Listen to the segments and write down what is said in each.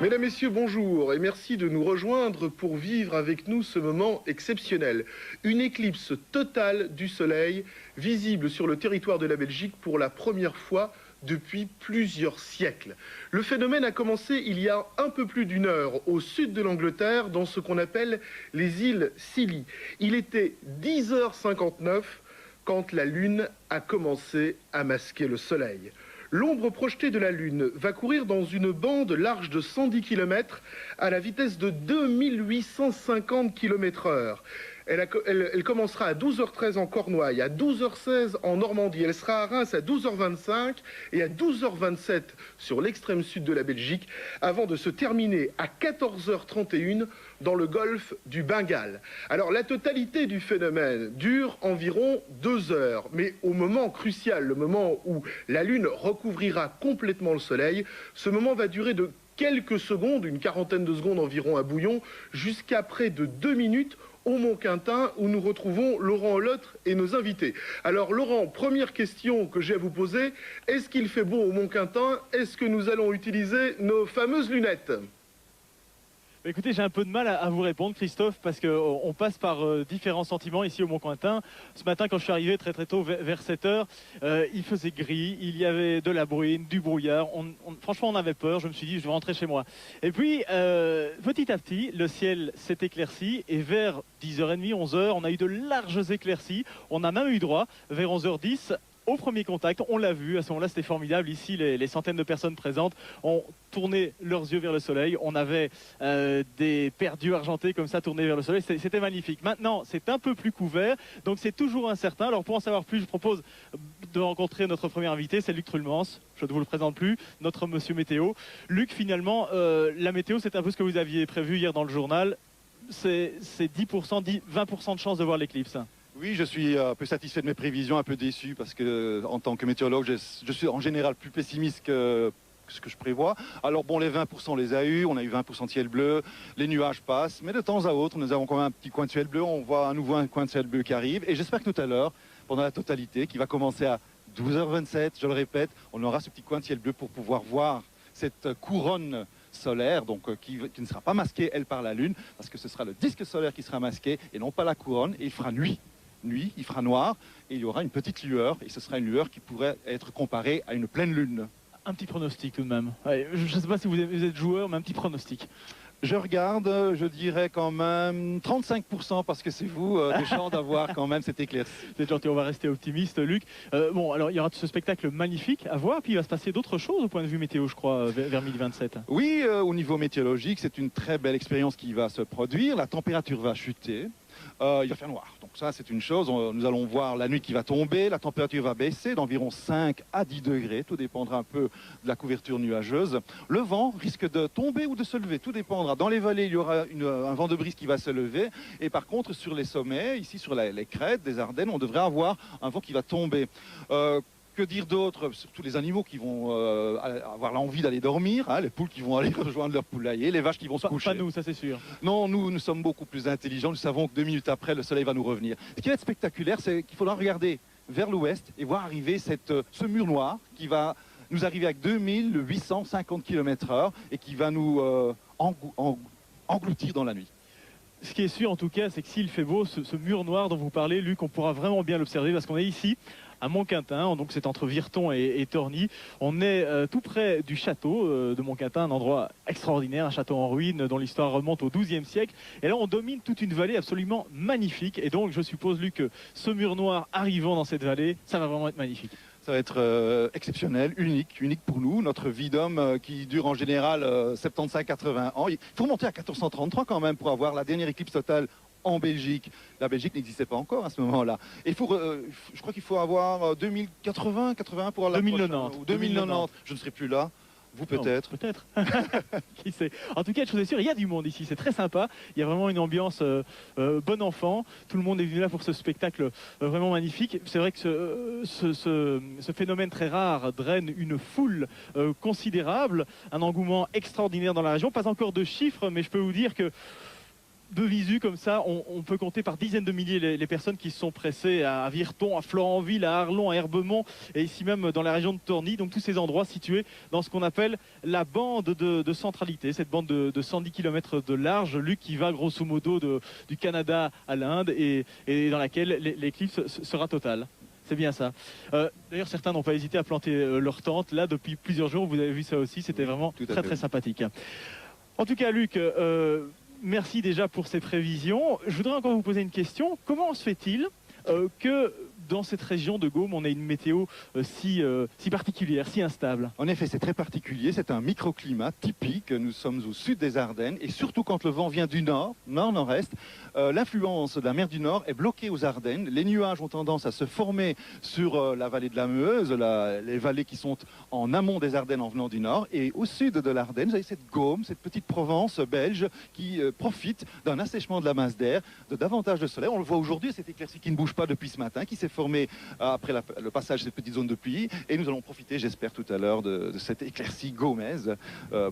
Mesdames, Messieurs, bonjour et merci de nous rejoindre pour vivre avec nous ce moment exceptionnel. Une éclipse totale du Soleil visible sur le territoire de la Belgique pour la première fois depuis plusieurs siècles. Le phénomène a commencé il y a un peu plus d'une heure au sud de l'Angleterre dans ce qu'on appelle les îles Scilly. Il était 10h59 quand la Lune a commencé à masquer le Soleil. L'ombre projetée de la Lune va courir dans une bande large de 110 km à la vitesse de 2850 km/h. Elle commencera à 12h13 en Cornouailles, à 12h16 en Normandie. Elle sera à Reims à 12h25 et à 12h27 sur l'extrême sud de la Belgique, avant de se terminer à 14h31 dans le golfe du Bengale. Alors la totalité du phénomène dure environ 2 heures, mais au moment crucial, le moment où la Lune recouvrira complètement le Soleil, ce moment va durer de quelques secondes, une quarantaine de secondes environ à Bouillon, jusqu'à près de 2 minutes au Mont-Quintin, où nous retrouvons Laurent Hollotre et nos invités. Alors Laurent, première question que j'ai à vous poser, est-ce qu'il fait beau au Mont-Quintin? Est-ce que nous allons utiliser nos fameuses lunettes? Écoutez, j'ai un peu de mal à vous répondre, Christophe, parce qu'on passe par différents sentiments ici au Mont-Quintin. Ce matin, quand je suis arrivé très tôt, vers 7 heures, il faisait gris, il y avait de la bruine, du brouillard. Franchement, on avait peur. Je me suis dit, je vais rentrer chez moi. Et puis, petit à petit, le ciel s'est éclairci et vers 10h30, 11h, on a eu de larges éclaircies. On a même eu droit, vers 11h10, au premier contact. On l'a vu, à ce moment-là, c'était formidable. Ici, les centaines de personnes présentes ont tourné leurs yeux vers le soleil. On avait des perdus argentés comme ça tournés vers le soleil. C'était magnifique. Maintenant, c'est un peu plus couvert, donc c'est toujours incertain. Alors, pour en savoir plus, je propose de rencontrer notre premier invité, c'est Luc Trulmans. Je ne vous le présente plus, notre monsieur météo. Luc, finalement, la météo, c'est un peu ce que vous aviez prévu hier dans le journal. C'est 10%, 20% de chance de voir l'éclipse. Oui, je suis un peu satisfait de mes prévisions, un peu déçu parce que en tant que météorologue, je suis en général plus pessimiste que ce que je prévois. Alors bon, les 20% on les a eu, on a eu 20% de ciel bleu, les nuages passent, mais de temps à autre, nous avons quand même un petit coin de ciel bleu, on voit à nouveau un coin de ciel bleu qui arrive, et j'espère que tout à l'heure, pendant la totalité, qui va commencer à 12h27, je le répète, on aura ce petit coin de ciel bleu pour pouvoir voir cette couronne solaire, donc qui ne sera pas masquée, elle, par la Lune, parce que ce sera le disque solaire qui sera masqué, et non pas la couronne, et il fera nuit, il fera noir, et il y aura une petite lueur, et ce sera une lueur qui pourrait être comparée à une pleine lune. Un petit pronostic tout de même. Ouais, je ne sais pas si vous êtes joueur, mais un petit pronostic. Je regarde, je dirais quand même 35% parce que c'est vous, Deschamps, d'avoir quand même cette éclaircie. C'est gentil, on va rester optimiste, Luc. Bon, alors il y aura ce spectacle magnifique à voir, puis il va se passer d'autres choses au point de vue météo, je crois, vers 1027. Oui, au niveau météorologique, c'est une très belle expérience qui va se produire. La température va chuter. Il va faire noir. Donc ça, c'est une chose. Nous allons voir la nuit qui va tomber. La température va baisser d'environ 5 à 10 degrés. Tout dépendra un peu de la couverture nuageuse. Le vent risque de tomber ou de se lever. Tout dépendra. Dans les vallées, il y aura un vent de brise qui va se lever. Et par contre, sur les sommets, ici sur les crêtes des Ardennes, on devrait avoir un vent qui va tomber. Que dire d'autre? Surtout les animaux qui vont avoir l'envie d'aller dormir, hein, les poules qui vont aller rejoindre leur poulailler, les vaches qui vont se coucher. Pas nous, ça c'est sûr. Non, nous sommes beaucoup plus intelligents. Nous savons que 2 minutes après, le soleil va nous revenir. Ce qui va être spectaculaire, c'est qu'il faudra regarder vers l'ouest et voir arriver ce mur noir qui va nous arriver avec 2850 km/h et qui va nous engloutir dans la nuit. Ce qui est sûr en tout cas, c'est que s'il fait beau, ce mur noir dont vous parlez, Luc, on pourra vraiment bien l'observer parce qu'on est ici à Mont-Quintin, donc c'est entre Virton et Torny. On est tout près du château de Mont-Quintin, un endroit extraordinaire, un château en ruine dont l'histoire remonte au XIIe siècle. Et là, on domine toute une vallée absolument magnifique. Et donc, je suppose, Luc, que ce mur noir arrivant dans cette vallée, ça va vraiment être magnifique. Ça va être exceptionnel, unique pour nous. Notre vie d'homme qui dure en général 75-80 ans. Il faut remonter à 1433 quand même pour avoir la dernière éclipse totale en Belgique. La Belgique n'existait pas encore à ce moment-là. Et je crois qu'il faut avoir 2080, 81 pour la 2090. Ou 2090. Je ne serai plus là. Vous peut-être. Peut-être. Qui sait. En tout cas, je vous assure, il y a du monde ici. C'est très sympa. Il y a vraiment une ambiance bon enfant. Tout le monde est venu là pour ce spectacle vraiment magnifique. C'est vrai que ce phénomène très rare draine une foule considérable. Un engouement extraordinaire dans la région. Pas encore de chiffres, mais je peux vous dire que de visu comme ça, on peut compter par dizaines de milliers les personnes qui se sont pressées à Virton, à Florenville, à Arlon, à Herbemont et ici même dans la région de Torny. Donc tous ces endroits situés dans ce qu'on appelle la bande de centralité, cette bande de 110 km de large, Luc, qui va grosso modo du Canada à l'Inde et dans laquelle l'éclipse sera totale. C'est bien ça. D'ailleurs, certains n'ont pas hésité à planter leur tente. Là, depuis plusieurs jours, vous avez vu ça aussi. C'était vraiment très sympathique. En tout cas, Luc, merci déjà pour ces prévisions. Je voudrais encore vous poser une question. Comment se fait-il que dans cette région de Gaume, on ait une météo si particulière, si instable? En effet, c'est très particulier, c'est un microclimat typique. Nous sommes au sud des Ardennes et surtout quand le vent vient du nord, nord-nord-est, l'influence de la mer du Nord est bloquée aux Ardennes. Les nuages ont tendance à se former sur la vallée de la Meuse, les vallées qui sont en amont des Ardennes en venant du nord. Et au sud de l'Ardenne, vous avez cette Gaume, cette petite Provence belge qui profite d'un assèchement de la masse d'air, de davantage de soleil. On le voit aujourd'hui, cette éclaircie qui ne bouge pas depuis ce matin, qui s'est formée après le passage de cette petite zone de pluie. Et nous allons profiter, j'espère, tout à l'heure de cette éclaircie gaumaise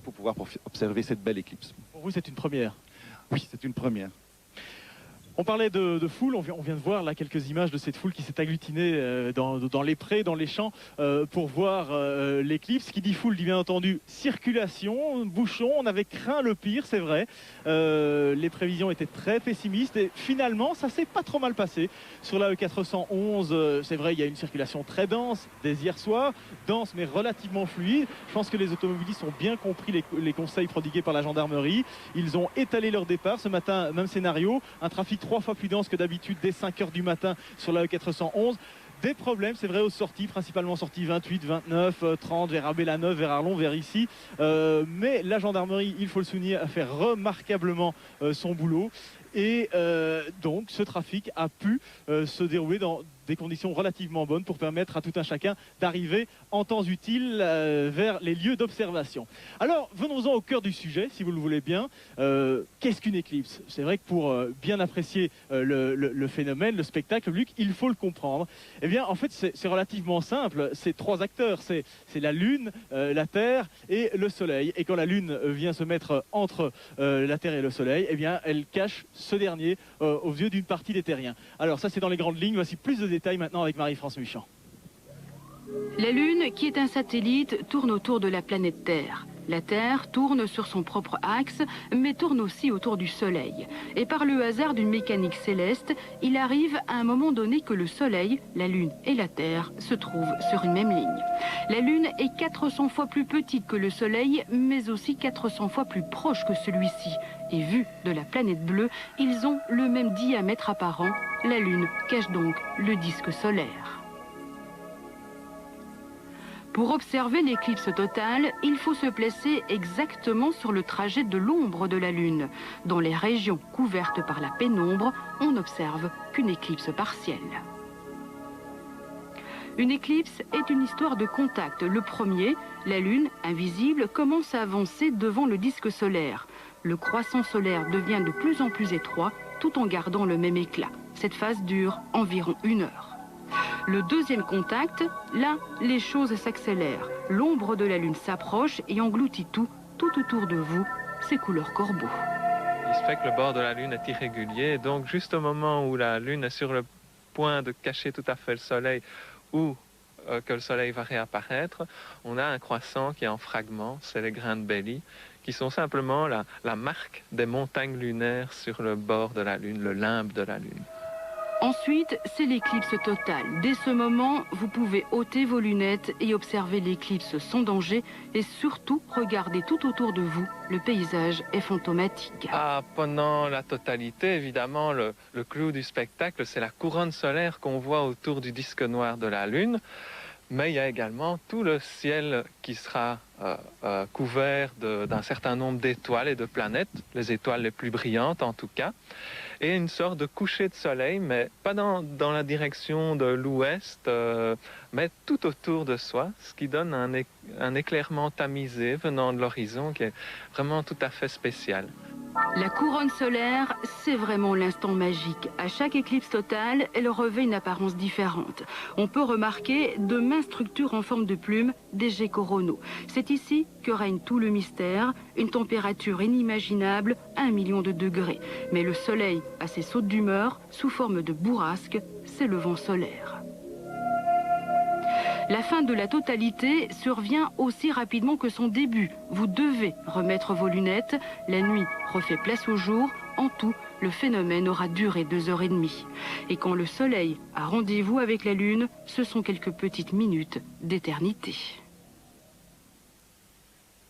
pour pouvoir observer cette belle éclipse. Pour vous, c'est une première? Oui, c'est une première. On parlait de foule, on vient de voir là quelques images de cette foule qui s'est agglutinée dans les prés, dans les champs pour voir l'éclipse. Qui dit foule dit bien entendu circulation, bouchon. On avait craint le pire, c'est vrai. Les prévisions étaient très pessimistes et finalement ça s'est pas trop mal passé. Sur la E411, c'est vrai, il y a une circulation très dense dès hier soir, dense mais relativement fluide. Je pense que les automobilistes ont bien compris les conseils prodigués par la gendarmerie. Ils ont étalé leur départ. Ce matin, même scénario, un trafic 3 fois plus dense que d'habitude dès 5 h du matin sur la E411. Des problèmes, c'est vrai, aux sorties, principalement sorties 28, 29, 30, vers Abbé-la-Neuve, vers Arlon, vers ici. Mais la gendarmerie, il faut le souligner, a fait remarquablement son boulot. Et donc ce trafic a pu se dérouler dans des conditions relativement bonnes pour permettre à tout un chacun d'arriver en temps utile vers les lieux d'observation. Alors venons-en au cœur du sujet, si vous le voulez bien. Qu'est-ce qu'une éclipse? C'est vrai que pour bien apprécier le phénomène, le spectacle, Luc, il faut le comprendre. Eh bien en fait c'est relativement simple, c'est 3 acteurs, c'est la Lune, la Terre et le Soleil. Et quand la Lune vient se mettre entre la Terre et le Soleil, eh bien elle cache ce dernier aux yeux d'une partie des terriens. Alors ça c'est dans les grandes lignes, voici plus de détails maintenant avec Marie-France Muchant. La Lune, qui est un satellite, tourne autour de la planète Terre. La Terre tourne sur son propre axe, mais tourne aussi autour du Soleil. Et par le hasard d'une mécanique céleste, il arrive à un moment donné que le Soleil, la Lune et la Terre se trouvent sur une même ligne. La Lune est 400 fois plus petite que le Soleil, mais aussi 400 fois plus proche que celui-ci. Et vu de la planète bleue, ils ont le même diamètre apparent. La Lune cache donc le disque solaire. Pour observer l'éclipse totale, il faut se placer exactement sur le trajet de l'ombre de la Lune. Dans les régions couvertes par la pénombre, on n'observe qu'une éclipse partielle. Une éclipse est une histoire de contact. Le premier, la Lune, invisible, commence à avancer devant le disque solaire. Le croissant solaire devient de plus en plus étroit, tout en gardant le même éclat. Cette phase dure environ 1 heure. Le deuxième contact, là, les choses s'accélèrent. L'ombre de la Lune s'approche et engloutit tout autour de vous, ses couleurs corbeaux. Il se fait que le bord de la Lune est irrégulier, donc juste au moment où la Lune est sur le point de cacher tout à fait le Soleil ou que le Soleil va réapparaître, on a un croissant qui est en fragments, c'est les grains de Belly, qui sont simplement la marque des montagnes lunaires sur le bord de la Lune, le limbe de la Lune. Ensuite, c'est l'éclipse totale. Dès ce moment, vous pouvez ôter vos lunettes et observer l'éclipse sans danger et surtout regarder tout autour de vous. Le paysage est fantomatique. Pendant la totalité, évidemment, le clou du spectacle, c'est la couronne solaire qu'on voit autour du disque noir de la Lune. Mais il y a également tout le ciel qui sera couvert d'un certain nombre d'étoiles et de planètes, les étoiles les plus brillantes en tout cas, et une sorte de coucher de soleil, mais pas dans la direction de l'ouest, mais tout autour de soi, ce qui donne un éclairement tamisé venant de l'horizon qui est vraiment tout à fait spécial. La couronne solaire, c'est vraiment l'instant magique. À chaque éclipse totale, elle revêt une apparence différente. On peut remarquer de minces structures en forme de plumes, des jets coronaux. C'est ici que règne tout le mystère, une température inimaginable, 1 million de degrés. Mais le soleil a ses sautes d'humeur sous forme de bourrasque, c'est le vent solaire. La fin de la totalité survient aussi rapidement que son début. Vous devez remettre vos lunettes. La nuit refait place au jour. En tout, le phénomène aura duré 2h30. Et quand le soleil a rendez-vous avec la lune, ce sont quelques petites minutes d'éternité.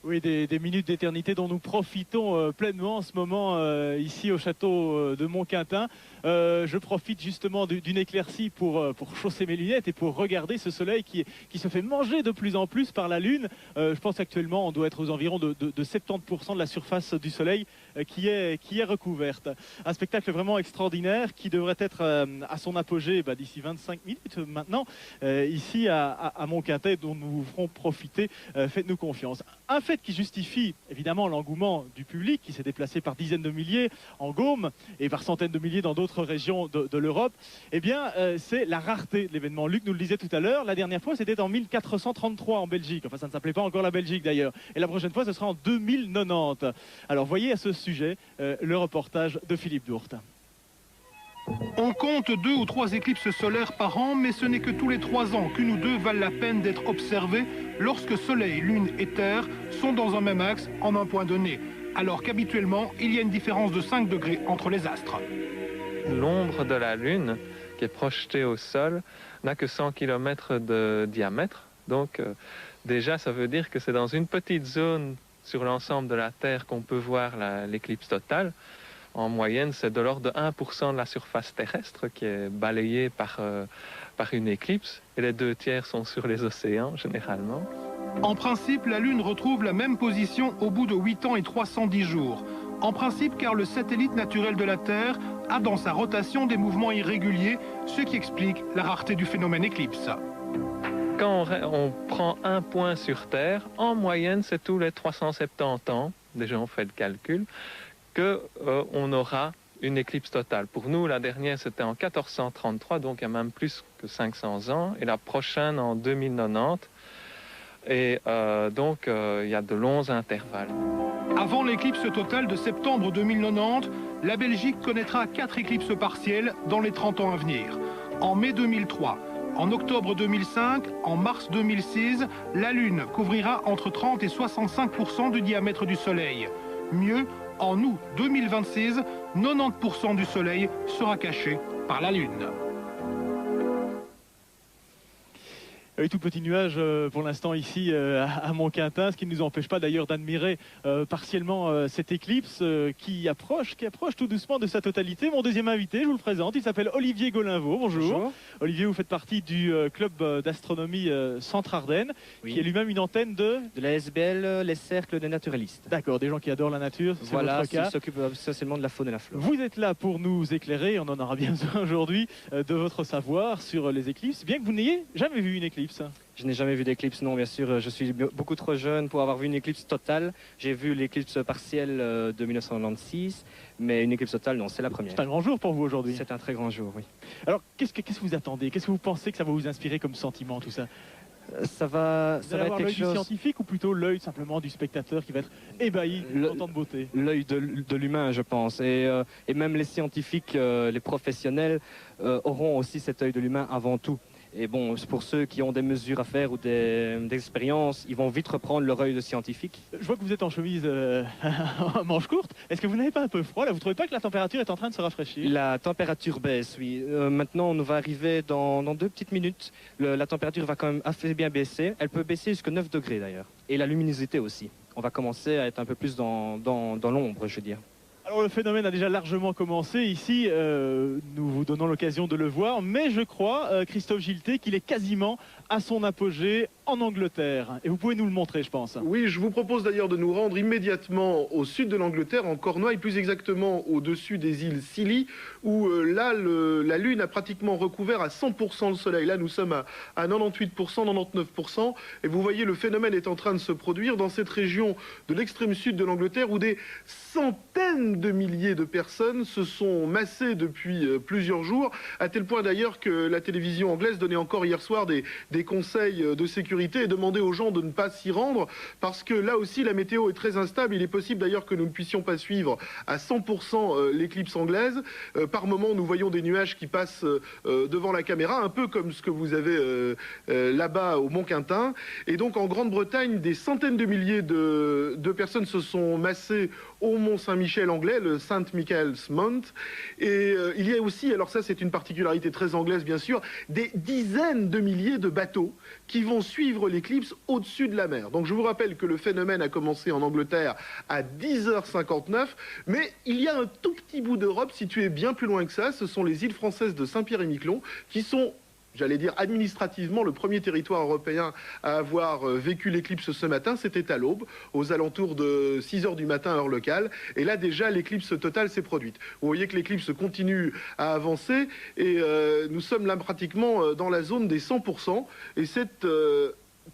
Oui, des minutes d'éternité dont nous profitons pleinement en ce moment ici au château de Montquintin. Je profite justement d'une éclaircie pour chausser mes lunettes et pour regarder ce soleil qui se fait manger de plus en plus par la lune. Je pense qu'actuellement on doit être aux environs de 70% de la surface du soleil qui est recouverte. Un spectacle vraiment extraordinaire qui devrait être à son apogée d'ici 25 minutes maintenant, ici à Montquintin, dont nous vous ferons profiter. Faites-nous confiance. Un fait qui justifie évidemment l'engouement du public qui s'est déplacé par dizaines de milliers en Gaume et par centaines de milliers dans d'autres régions de l'Europe, eh bien c'est la rareté de l'événement. Luc nous le disait tout à l'heure, la dernière fois c'était en 1433 en Belgique, enfin ça ne s'appelait pas encore la Belgique d'ailleurs, et la prochaine fois ce sera en 2090. Alors voyez à ce sujet le reportage de Philippe Dourte. On compte 2 ou 3 éclipses solaires par an, mais ce n'est que tous les 3 ans qu'une ou deux valent la peine d'être observées lorsque Soleil, Lune et Terre sont dans un même axe en un point donné, alors qu'habituellement, il y a une différence de 5 degrés entre les astres. L'ombre de la Lune, qui est projetée au sol, n'a que 100 km de diamètre. Donc déjà, ça veut dire que c'est dans une petite zone sur l'ensemble de la Terre qu'on peut voir l'éclipse totale. En moyenne, c'est de l'ordre de 1% de la surface terrestre qui est balayée par une éclipse. Et les 2 tiers sont sur les océans, généralement. En principe, la Lune retrouve la même position au bout de 8 ans et 310 jours. En principe, car le satellite naturel de la Terre a dans sa rotation des mouvements irréguliers, ce qui explique la rareté du phénomène éclipse. Quand on prend un point sur Terre, en moyenne, c'est tous les 370 ans, déjà on fait le calcul, qu'on aura une éclipse totale. Pour nous, la dernière, c'était en 1433, donc il y a même plus que 500 ans, et la prochaine en 2090. Et donc, il y a de longs intervalles. Avant l'éclipse totale de septembre 2090, la Belgique connaîtra 4 éclipses partielles dans les 30 ans à venir. En mai 2003, en octobre 2005, en mars 2006, la Lune couvrira entre 30 et 65% du diamètre du Soleil. Mieux, en août 2026, 90% du Soleil sera caché par la Lune. Oui, tout petit nuage pour l'instant ici à Montquintin, ce qui ne nous empêche pas d'ailleurs d'admirer partiellement cette éclipse qui approche tout doucement de sa totalité. Mon deuxième invité, je vous le présente, il s'appelle Olivier Golinvaux. Bonjour. Bonjour. Olivier, vous faites partie du club d'astronomie Centre-Ardennes, oui, qui est lui-même une antenne de la SBL, les cercles des naturalistes. D'accord, des gens qui adorent la nature, c'est votre cas. Qui s'occupent essentiellement de la faune et la flore. Vous êtes là pour nous éclairer, on en aura bien besoin aujourd'hui, de votre savoir sur les éclipses, bien que vous n'ayez jamais vu une éclipse. Je n'ai jamais vu d'éclipse, non, bien sûr. Je suis beaucoup trop jeune pour avoir vu une éclipse totale. J'ai vu l'éclipse partielle de 1996, mais une éclipse totale, non, c'est la première. C'est un grand jour pour vous aujourd'hui. C'est un très grand jour, oui. Alors, qu'est-ce que vous attendez? Qu'est-ce que vous pensez que ça va vous inspirer comme sentiment, tout ça? Ça va être quelque chose... L'œil du scientifique ou plutôt l'œil simplement du spectateur qui va être ébahi de tant de beauté? L'œil de l'humain, je pense. Et même les scientifiques, les professionnels auront aussi cet œil de l'humain avant tout. Et bon, pour ceux qui ont des mesures à faire ou des expériences, ils vont vite reprendre leur œil de scientifique. Je vois que vous êtes en chemise en manche courte. Est-ce que vous n'avez pas un peu froid là? Vous ne trouvez pas que la température est en train de se rafraîchir? La température baisse, oui. Maintenant, on va arriver dans 2 petites minutes. La température va quand même assez bien baisser. Elle peut baisser jusqu'à 9 degrés d'ailleurs. Et la luminosité aussi. On va commencer à être un peu plus dans l'ombre, je veux dire. Alors le phénomène a déjà largement commencé ici, nous vous donnons l'occasion de le voir, mais je crois, Christophe Gillet, qu'il est quasiment à son apogée en Angleterre. Et vous pouvez nous le montrer, je pense. Oui, je vous propose d'ailleurs de nous rendre immédiatement au sud de l'Angleterre, en Cornouailles, plus exactement au-dessus des îles Scilly, où là, la Lune a pratiquement recouvert à 100% le Soleil. Là, nous sommes à 98%, 99%. Et vous voyez, le phénomène est en train de se produire dans cette région de l'extrême sud de l'Angleterre, où des centaines de milliers de personnes se sont massées depuis plusieurs jours, à tel point d'ailleurs que la télévision anglaise donnait encore hier soir des conseils de sécurité et demandait aux gens de ne pas s'y rendre, parce que là aussi la météo est très instable. Il est possible d'ailleurs que nous ne puissions pas suivre à 100% l'éclipse anglaise. Par moment, nous voyons des nuages qui passent devant la caméra, un peu comme ce que vous avez là-bas au Mont-Quintin. Et donc en Grande-Bretagne, des centaines de milliers de personnes se sont massées au Mont Saint-Michel anglais, le St. Michael's Mount. Et il y a aussi, alors ça c'est une particularité très anglaise bien sûr, des dizaines de milliers de bateaux qui vont suivre l'éclipse au-dessus de la mer. Donc je vous rappelle que le phénomène a commencé en Angleterre à 10h59, mais il y a un tout petit bout d'Europe situé bien plus loin que ça. Ce sont les îles françaises de Saint-Pierre-et-Miquelon qui sont, j'allais dire administrativement, le premier territoire européen à avoir vécu l'éclipse ce matin. C'était à l'aube, aux alentours de 6h du matin, heure locale. Et là, déjà, l'éclipse totale s'est produite. Vous voyez que l'éclipse continue à avancer. Et nous sommes là pratiquement dans la zone des 100%. Et c'est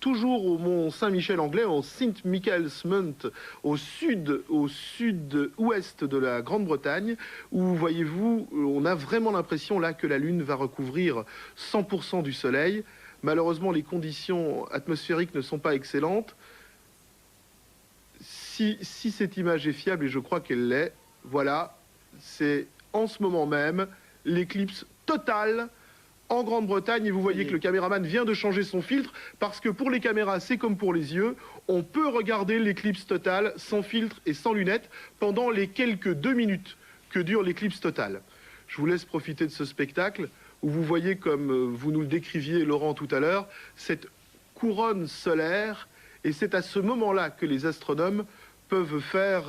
toujours au Mont Saint-Michel anglais, au St. Michael's Mount, au sud-ouest de la Grande-Bretagne, où, voyez-vous, on a vraiment l'impression là que la Lune va recouvrir 100% du Soleil. Malheureusement, les conditions atmosphériques ne sont pas excellentes. Si cette image est fiable, et je crois qu'elle l'est, voilà, c'est en ce moment même l'éclipse totale en Grande-Bretagne. Et vous voyez que le caméraman vient de changer son filtre, parce que pour les caméras, c'est comme pour les yeux, on peut regarder l'éclipse totale sans filtre et sans lunettes pendant les quelques 2 minutes que dure l'éclipse totale. Je vous laisse profiter de ce spectacle où vous voyez, comme vous nous le décriviez, Laurent, tout à l'heure, cette couronne solaire. Et c'est à ce moment-là que les astronomes peuvent faire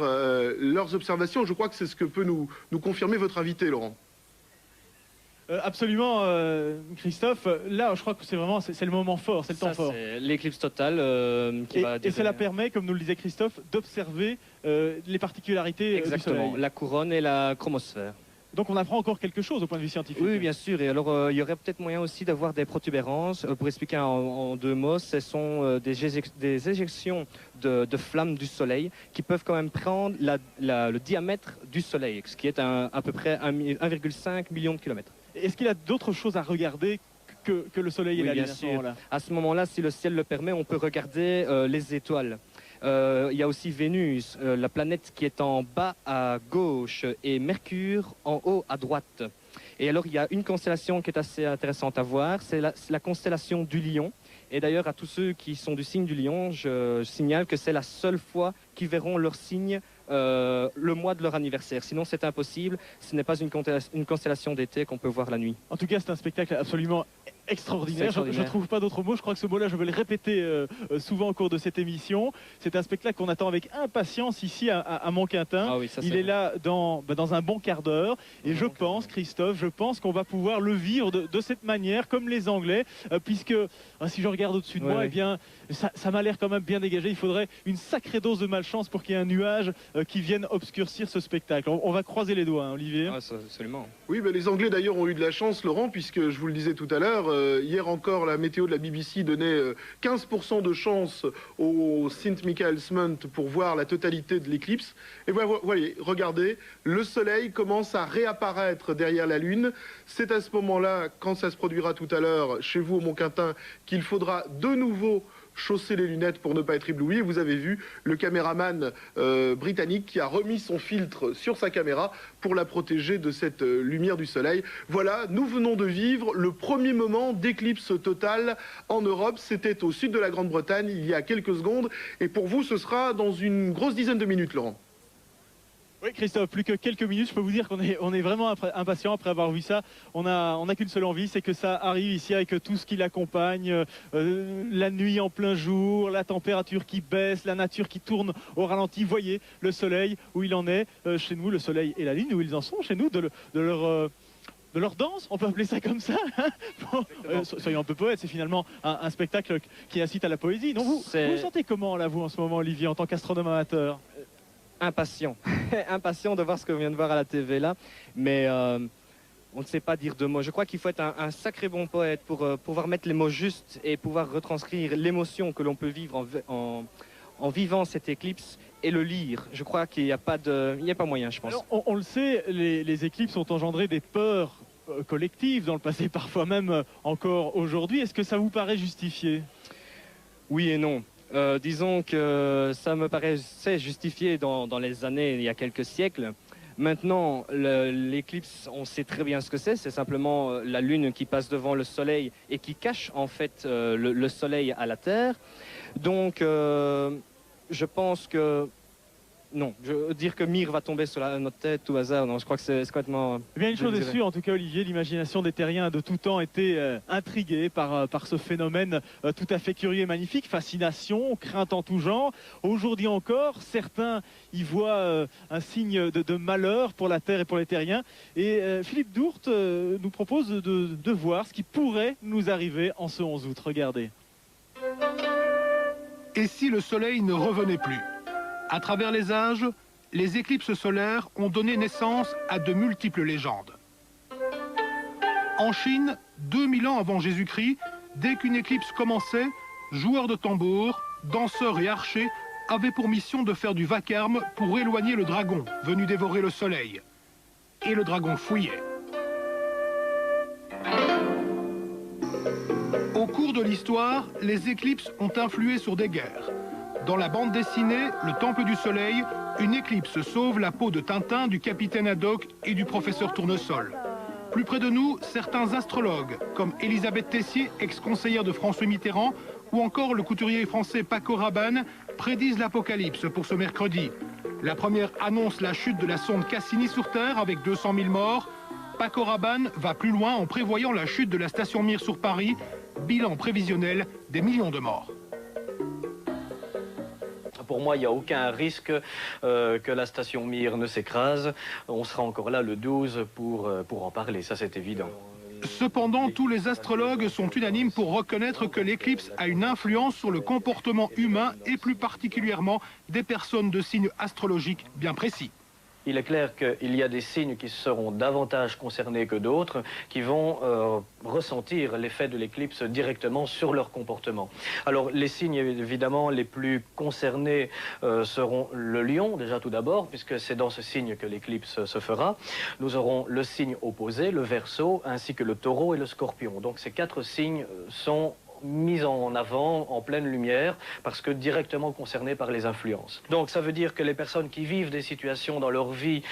leurs observations. Je crois que c'est ce que peut nous confirmer votre invité, Laurent. Absolument, Christophe. Là, je crois que c'est le moment fort, c'est le temps fort. C'est l'éclipse totale qui va et cela permet, comme nous le disait Christophe, d'observer les particularités exactement, du Soleil. La couronne et la chromosphère. Donc on apprend encore quelque chose au point de vue scientifique. Oui, bien sûr. Et alors, il y aurait peut-être moyen aussi d'avoir des protubérances. Pour expliquer en 2 mots, ce sont des éjections de flammes du Soleil qui peuvent quand même prendre le diamètre du Soleil, ce qui est à peu près 1,5 million de kilomètres. Est-ce qu'il y a d'autres choses à regarder que le Soleil et la Lune bien sûr. À ce moment-là, si le ciel le permet, on peut regarder les étoiles. Il y a aussi Vénus, la planète qui est en bas à gauche, et Mercure en haut à droite. Et alors, il y a une constellation qui est assez intéressante à voir, c'est la constellation du Lion. Et d'ailleurs, à tous ceux qui sont du signe du Lion, je signale que c'est la seule fois qu'ils verront leur signe le mois de leur anniversaire. Sinon, c'est impossible. Ce n'est pas une constellation d'été qu'on peut voir la nuit. En tout cas, c'est un spectacle absolument extraordinaire. Je ne trouve pas d'autre mot. Je crois que ce mot-là, je vais le répéter souvent au cours de cette émission. C'est un spectacle qu'on attend avec impatience ici à Mont-Quintin. Ah oui, il est là dans un bon quart d'heure. Et je pense, Christophe, qu'on va pouvoir le vivre de cette manière, comme les Anglais, puisque si je regarde au-dessus de moi, eh bien, ça m'a l'air quand même bien dégagé. Il faudrait une sacrée dose de malchance pour qu'il y ait un nuage qui vienne obscurcir ce spectacle. On va croiser les doigts, hein, Olivier. Ah, absolument. Oui, mais les Anglais d'ailleurs ont eu de la chance, Laurent, puisque je vous le disais tout à l'heure, hier encore la météo de la BBC donnait 15% de chance au St. Michael's Mount pour voir la totalité de l'éclipse. Et voyez, regardez, le soleil commence à réapparaître derrière la Lune. C'est à ce moment-là, quand ça se produira tout à l'heure chez vous au Mont-Quintin, qu'il faudra de nouveau chausser les lunettes pour ne pas être ébloui. Et vous avez vu le caméraman britannique qui a remis son filtre sur sa caméra pour la protéger de cette lumière du soleil. Voilà, nous venons de vivre le premier moment d'éclipse totale en Europe. C'était au sud de la Grande-Bretagne il y a quelques secondes. Et pour vous, ce sera dans une grosse dizaine de minutes, Laurent. Oui, Christophe, plus que quelques minutes, je peux vous dire qu'on est vraiment impatient après avoir vu ça. On n'a qu'une seule envie, c'est que ça arrive ici avec tout ce qui l'accompagne, la nuit en plein jour, la température qui baisse, la nature qui tourne au ralenti. Voyez le soleil où il en est chez nous, le soleil et la lune où ils en sont chez nous, de leur de leur danse, on peut appeler ça comme ça. Bon, soyons un peu poètes, c'est finalement un spectacle qui incite à la poésie. Donc vous vous sentez comment là, vous, en ce moment, Olivier, en tant qu'astronome amateur? Impatient. Impatient de voir ce que vient de voir à la TV là. Mais on ne sait pas dire de mots. Je crois qu'il faut être un sacré bon poète pour pouvoir mettre les mots justes et pouvoir retranscrire l'émotion que l'on peut vivre en vivant cette éclipse et le lire. Je crois qu'il n'y a pas moyen, je pense. Alors, on le sait, les éclipses ont engendré des peurs collectives dans le passé, parfois même encore aujourd'hui. Est-ce que ça vous paraît justifié? Oui et non. Disons que ça me paraissait justifié dans les années, il y a quelques siècles. Maintenant, l'éclipse, on sait très bien ce que c'est. C'est simplement la Lune qui passe devant le Soleil et qui cache en fait le Soleil à la Terre. Donc, je pense que... Non, dire que Mir va tomber sur notre tête tout hasard, non, je crois que c'est complètement... Eh bien, une chose est sûre, en tout cas, Olivier, l'imagination des terriens de tout temps était intriguée par ce phénomène tout à fait curieux et magnifique. Fascination, crainte en tout genre. Aujourd'hui encore, certains y voient un signe de malheur pour la Terre et pour les terriens. Et Philippe Dourte nous propose de voir ce qui pourrait nous arriver en ce 11 août. Regardez. Et si le soleil ne revenait plus? À travers les âges, les éclipses solaires ont donné naissance à de multiples légendes. En Chine, 2000 ans avant Jésus-Christ, dès qu'une éclipse commençait, joueurs de tambour, danseurs et archers avaient pour mission de faire du vacarme pour éloigner le dragon venu dévorer le soleil. Et le dragon fouillait. Au cours de l'histoire, les éclipses ont influé sur des guerres. Dans la bande dessinée « Le Temple du Soleil », une éclipse sauve la peau de Tintin, du capitaine Haddock et du professeur Tournesol. Plus près de nous, certains astrologues, comme Elisabeth Tessier, ex-conseillère de François Mitterrand, ou encore le couturier français Paco Rabanne, prédisent l'apocalypse pour ce mercredi. La première annonce la chute de la sonde Cassini sur Terre avec 200 000 morts. Paco Rabanne va plus loin en prévoyant la chute de la station Mir sur Paris, bilan prévisionnel des millions de morts. Pour moi, il n'y a aucun risque que la station Mir ne s'écrase. On sera encore là le 12 pour en parler, ça c'est évident. Cependant, tous les astrologues sont unanimes pour reconnaître que l'éclipse a une influence sur le comportement humain et plus particulièrement des personnes de signes astrologiques bien précis. Il est clair qu'il y a des signes qui seront davantage concernés que d'autres, qui vont ressentir l'effet de l'éclipse directement sur leur comportement. Alors les signes évidemment les plus concernés seront le lion, déjà tout d'abord, puisque c'est dans ce signe que l'éclipse se fera. Nous aurons le signe opposé, le Verseau, ainsi que le taureau et le scorpion. Donc ces quatre signes sont mis en avant, en pleine lumière, parce que directement concernés par les influences. Donc ça veut dire que les personnes qui vivent des situations dans leur vie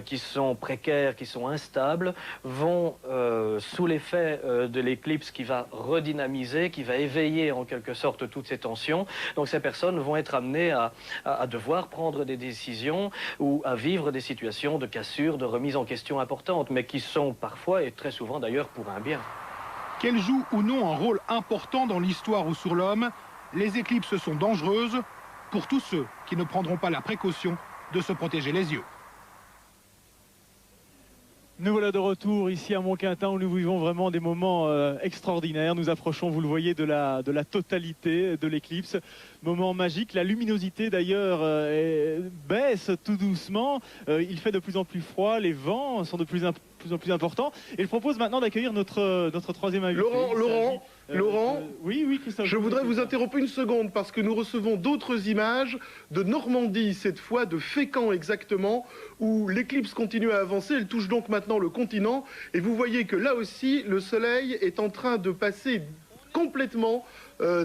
qui sont précaires, qui sont instables, vont, sous l'effet de l'éclipse qui va redynamiser, qui va éveiller en quelque sorte toutes ces tensions, donc ces personnes vont être amenées à devoir prendre des décisions ou à vivre des situations de cassure, de remise en question importantes, mais qui sont parfois, et très souvent d'ailleurs, pour un bien. Qu'elles jouent ou non un rôle important dans l'histoire ou sur l'homme, les éclipses sont dangereuses pour tous ceux qui ne prendront pas la précaution de se protéger les yeux. Nous voilà de retour ici à Montquintin où nous vivons vraiment des moments extraordinaires. Nous approchons, vous le voyez, de la totalité de l'éclipse. Moment magique. La luminosité d'ailleurs baisse tout doucement. Il fait de plus en plus froid. Les vents sont de plus en plus importants. Et je propose maintenant d'accueillir notre troisième invité. Laurent, oui, Christophe. Je voudrais vous interrompre une seconde parce que nous recevons d'autres images de Normandie, cette fois de Fécamp exactement, où l'éclipse continue à avancer. Elle touche donc maintenant le continent. Et vous voyez que là aussi, le soleil est en train de passer complètement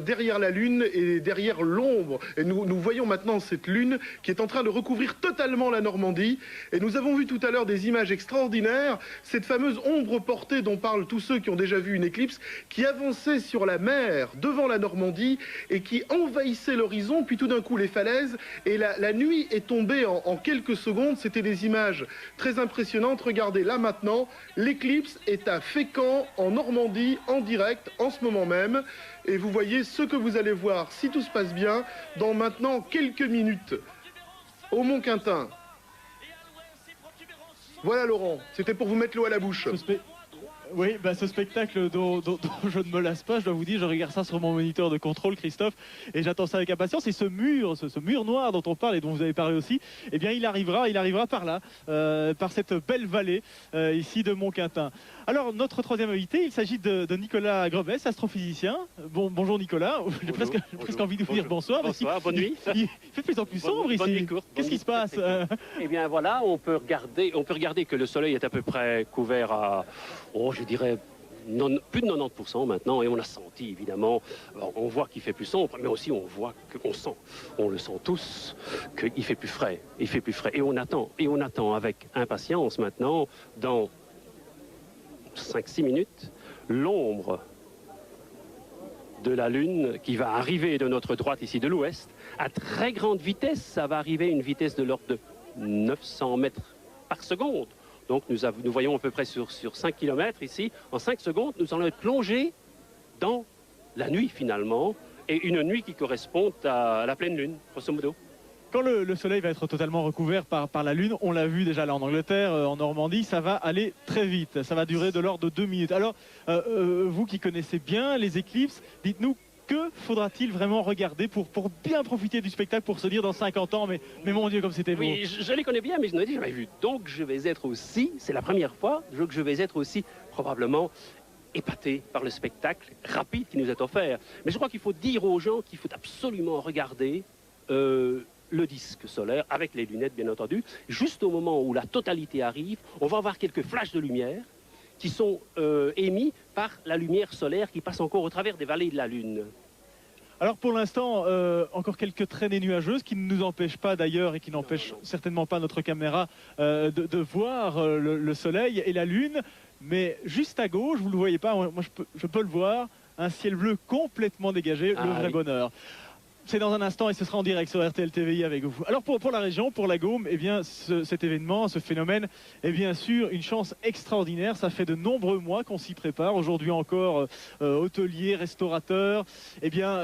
derrière la Lune et derrière l'ombre. Et nous voyons maintenant cette Lune qui est en train de recouvrir totalement la Normandie. Et nous avons vu tout à l'heure des images extraordinaires, cette fameuse ombre portée dont parlent tous ceux qui ont déjà vu une éclipse, qui avançait sur la mer devant la Normandie et qui envahissait l'horizon, puis tout d'un coup les falaises. Et la nuit est tombée en quelques secondes. C'était des images très impressionnantes. Regardez, là maintenant, l'éclipse est à Fécamp, en Normandie, en direct, en ce moment même. Et vous voyez ce que vous allez voir, si tout se passe bien, dans maintenant quelques minutes, au Mont-Quintin. Voilà Laurent, c'était pour vous mettre l'eau à la bouche. Oui, bah, ce spectacle dont je ne me lasse pas, je dois vous dire, je regarde ça sur mon moniteur de contrôle, Christophe, et j'attends ça avec impatience. Et ce mur noir dont on parle et dont vous avez parlé aussi, eh bien, il arrivera par là, par cette belle vallée ici de Montquintin. Alors, notre troisième invité, il s'agit de Nicolas Grevès, astrophysicien. Bonjour Nicolas, j'ai presque envie de vous dire bonsoir. Bonsoir, bonne nuit. Il fait de plus en plus sombre ici. Qu'est-ce qui se passe? Eh bien voilà, on peut regarder que le soleil est à peu près couvert à, je dirais, plus de 90% maintenant, et on a senti évidemment, on voit qu'il fait plus sombre, mais aussi on le sent tous, qu'il fait plus frais, et on attend avec impatience maintenant, dans 5-6 minutes, l'ombre de la Lune qui va arriver de notre droite ici de l'ouest, à très grande vitesse, ça va arriver à une vitesse de l'ordre de 900 mètres par seconde. Donc nous voyons à peu près sur 5 km ici, en 5 secondes, nous allons être plongés dans la nuit finalement, et une nuit qui correspond à la pleine lune, grosso modo. Quand le soleil va être totalement recouvert par la lune, on l'a vu déjà là en Angleterre, en Normandie, ça va aller très vite, ça va durer de l'ordre de 2 minutes. Alors, vous qui connaissez bien les éclipses, dites-nous, que faudra-t-il vraiment regarder pour bien profiter du spectacle, pour se dire dans 50 ans, mais mon Dieu, comme c'était beau. Oui, je les connais bien, mais je n'en ai jamais vu. Donc je vais être aussi, c'est la première fois, que je vais être aussi probablement épaté par le spectacle rapide qui nous est offert. Mais je crois qu'il faut dire aux gens qu'il faut absolument regarder le disque solaire, avec les lunettes bien entendu. Juste au moment où la totalité arrive, on va avoir quelques flashs de lumière qui sont émis par la lumière solaire qui passe encore au travers des vallées de la Lune. Alors pour l'instant, encore quelques traînées nuageuses qui ne nous empêchent pas d'ailleurs et qui n'empêchent certainement pas notre caméra de voir le soleil et la Lune. Mais juste à gauche, vous ne le voyez pas, moi je peux le voir, un ciel bleu complètement dégagé, le vrai bonheur. C'est dans un instant et ce sera en direct sur RTL TVI avec vous. Alors pour la région, pour la Gaume, eh bien cet événement, ce phénomène est bien sûr une chance extraordinaire. Ça fait de nombreux mois qu'on s'y prépare. Aujourd'hui encore, hôteliers, restaurateurs, eh bien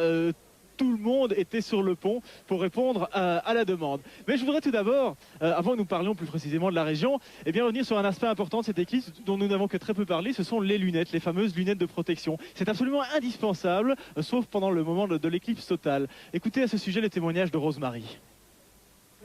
tout le monde était sur le pont pour répondre à la demande. Mais je voudrais tout d'abord, avant que nous parlions plus précisément de la région, eh bien revenir sur un aspect important de cette éclipse dont nous n'avons que très peu parlé, ce sont les lunettes, les fameuses lunettes de protection. C'est absolument indispensable, sauf pendant le moment de l'éclipse totale. Écoutez à ce sujet les témoignages de Rosemarie.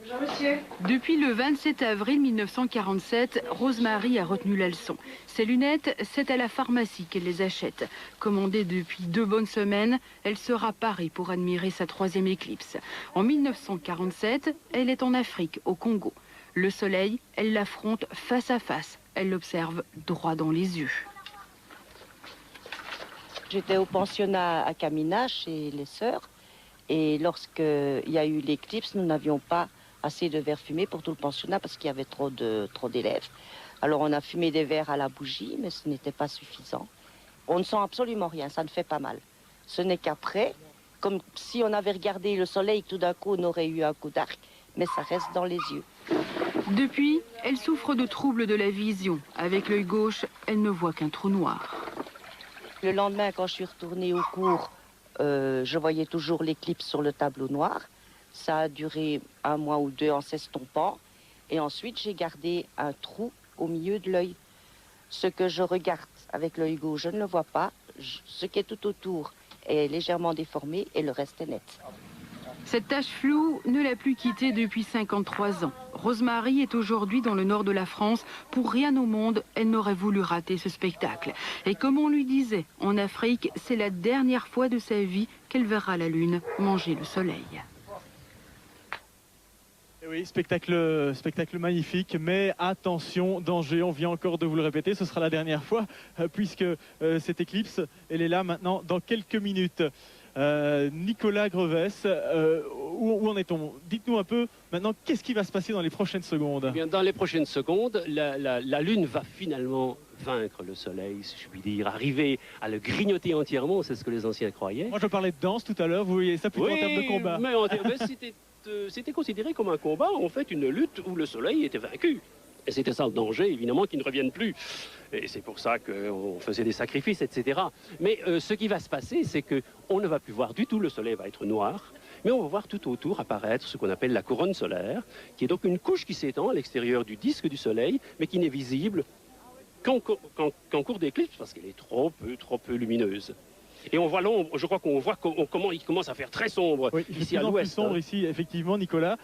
Bonjour monsieur. Depuis le 27 avril 1947, Rosemarie a retenu la leçon. Ses lunettes, c'est à la pharmacie qu'elle les achète. Commandée depuis 2 bonnes semaines, elle sera à Paris pour admirer sa 3e éclipse. En 1947, elle est en Afrique, au Congo. Le soleil, elle l'affronte face à face. Elle l'observe droit dans les yeux. J'étais au pensionnat à Camina chez les sœurs. Et lorsqu'il y a eu l'éclipse, nous n'avions pas assez de verres fumés pour tout le pensionnat parce qu'il y avait trop d'élèves. Alors on a fumé des verres à la bougie, mais ce n'était pas suffisant. On ne sent absolument rien, ça ne fait pas mal. Ce n'est qu'après, comme si on avait regardé le soleil, tout d'un coup on aurait eu un coup d'arc, mais ça reste dans les yeux. Depuis, elle souffre de troubles de la vision. Avec l'œil gauche, elle ne voit qu'un trou noir. Le lendemain, quand je suis retournée au cours, je voyais toujours l'éclipse sur le tableau noir. Ça a duré 1 mois ou 2 en s'estompant. Et ensuite, j'ai gardé un trou au milieu de l'œil. Ce que je regarde avec l'œil gauche, je ne le vois pas. Ce qui est tout autour est légèrement déformé et le reste est net. Cette tache floue ne l'a plus quittée depuis 53 ans. Rosemarie est aujourd'hui dans le nord de la France. Pour rien au monde, elle n'aurait voulu rater ce spectacle. Et comme on lui disait, en Afrique, c'est la dernière fois de sa vie qu'elle verra la lune manger le soleil. Et oui, spectacle magnifique, mais attention, danger, on vient encore de vous le répéter, ce sera la dernière fois, puisque cette éclipse, elle est là maintenant dans quelques minutes. Nicolas Grevès, où en est-on? Dites-nous un peu maintenant, qu'est-ce qui va se passer dans les prochaines secondes? Eh bien, dans les prochaines secondes, la Lune va finalement vaincre le Soleil, si je puis dire, arriver à le grignoter entièrement, c'est ce que les anciens croyaient. Moi je parlais de danse tout à l'heure, vous voyez ça plutôt en termes de combat. Mais c'était considéré comme un combat, en fait, une lutte où le Soleil était vaincu. Et c'était ça le danger, évidemment, qu'il ne revienne plus. Et c'est pour ça qu'on faisait des sacrifices, etc. Mais ce qui va se passer, c'est qu'on ne va plus voir du tout, le Soleil va être noir, mais on va voir tout autour apparaître ce qu'on appelle la couronne solaire, qui est donc une couche qui s'étend à l'extérieur du disque du Soleil, mais qui n'est visible qu'en cours d'éclipse, parce qu'elle est trop peu lumineuse. Et on voit l'ombre, je crois qu'on voit comment il commence à faire très sombre ici à l'ouest. Sombre ici, effectivement, Nicolas,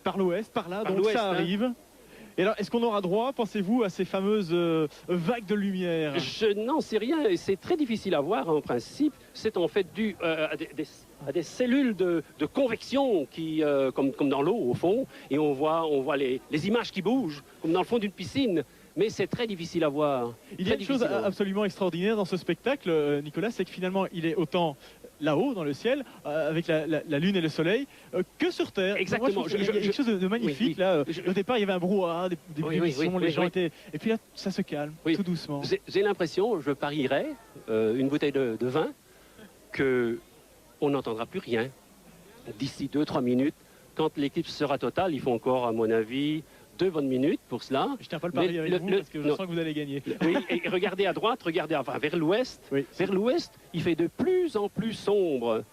par l'ouest, par là, donc ça arrive. Et alors, est-ce qu'on aura droit, pensez-vous, à ces fameuses vagues de lumière? Je n'en sais rien, et c'est très difficile à voir en principe. C'est en fait dû à des cellules de convection qui, comme dans l'eau au fond, et on voit les images qui bougent, comme dans le fond d'une piscine. Mais c'est très difficile à voir. Il y a une chose absolument extraordinaire dans ce spectacle, Nicolas, c'est que finalement, il est autant là-haut, dans le ciel, avec la Lune et le Soleil, que sur Terre. Exactement. Il y a quelque chose de magnifique, là. Au départ, il y avait un brouhaha, des buissons, les gens étaient... Et puis là, ça se calme, tout doucement. J'ai l'impression, je parierais, une bouteille de vin, qu'on n'entendra plus rien d'ici 2-3 minutes. Quand l'éclipse sera totale, il faut encore, à mon avis... 2 bonnes minutes pour cela. Je tiens pas le pari avec vous parce que je sens que vous allez gagner. Oui, et regardez à droite, regardez vers l'ouest. Oui. Vers l'ouest, il fait de plus en plus sombre.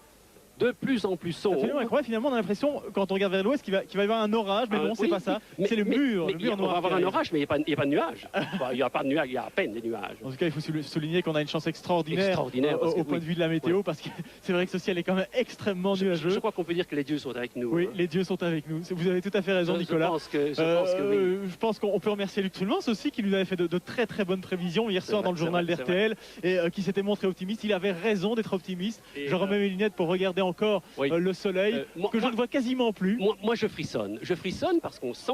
De plus en plus sombre. Absolument incroyable. Finalement, on a l'impression, quand on regarde vers l'ouest, qu'il va y avoir un orage, mais non, c'est pas ça. C'est le mur noir. On va avoir un orage, mais il n'y a pas de nuages. Il n'y a pas de nuages, il y a à peine des nuages. En tout cas, il faut souligner qu'on a une chance extraordinaire au point de vue de la météo, parce que c'est vrai que ce ciel est quand même extrêmement nuageux. Je crois qu'on peut dire que les dieux sont avec nous. Oui, les dieux sont avec nous. Vous avez tout à fait raison, Nicolas. Je pense qu'on peut remercier Luc Trulmans aussi, qui nous avait fait de très très bonnes prévisions hier soir dans le journal d'RTL, et qui s'était montré optimiste. Il avait raison d'être optimiste. Je remets mes lunettes pour regarder encore le soleil, que je ne vois quasiment plus. Moi, je frissonne. Je frissonne parce qu'on sent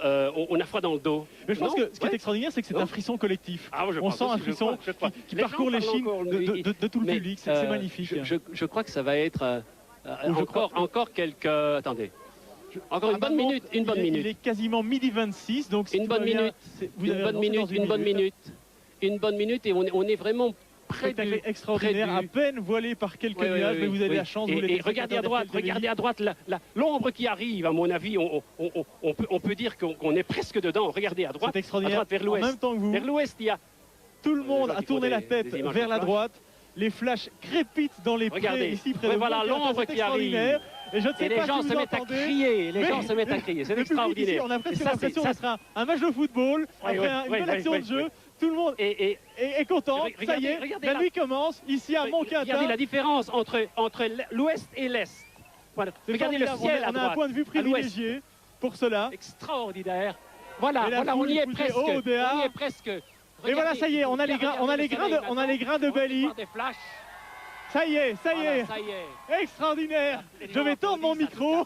on a froid dans le dos. Mais je pense que ce qui est extraordinaire, c'est que c'est un frisson collectif. On sent un frisson qui parcourt les chines de tout le public. C'est magnifique. Je crois que ça va être encore quelques... Attendez. Encore une bonne minute. Il est quasiment midi 26, donc une bonne minute. Une bonne minute et on est vraiment... Spectacle extraordinaire, à peine voilé par quelques nuages, mais vous avez la chance. Et regardez à droite, l'ombre qui arrive, à mon avis, on peut dire qu'on est presque dedans. Regardez à droite, c'est extraordinaire. Vers l'ouest. En même temps que vous, vers l'ouest, il y a... Tout le monde a tourné la tête vers la droite. Les flashs crépitent dans les prés ici près de voilà l'ombre qui arrive. Et je ne sais pas les gens se mettent à crier. Les gens se mettent à crier. C'est extraordinaire. On a presque l'impression que ce sera un match de football après une belle action de jeu. Tout le monde est content, ça y est, la nuit commence, ici à Montquintin. Regardez la différence entre l'ouest et l'est. Voilà. Regardez le ciel à droite. On a un point de vue privilégié pour cela. Extraordinaire. Voilà, on y est presque. Et voilà, ça y est, on a les grains de Bali. Ça y est. Extraordinaire. Je vais tendre mon micro.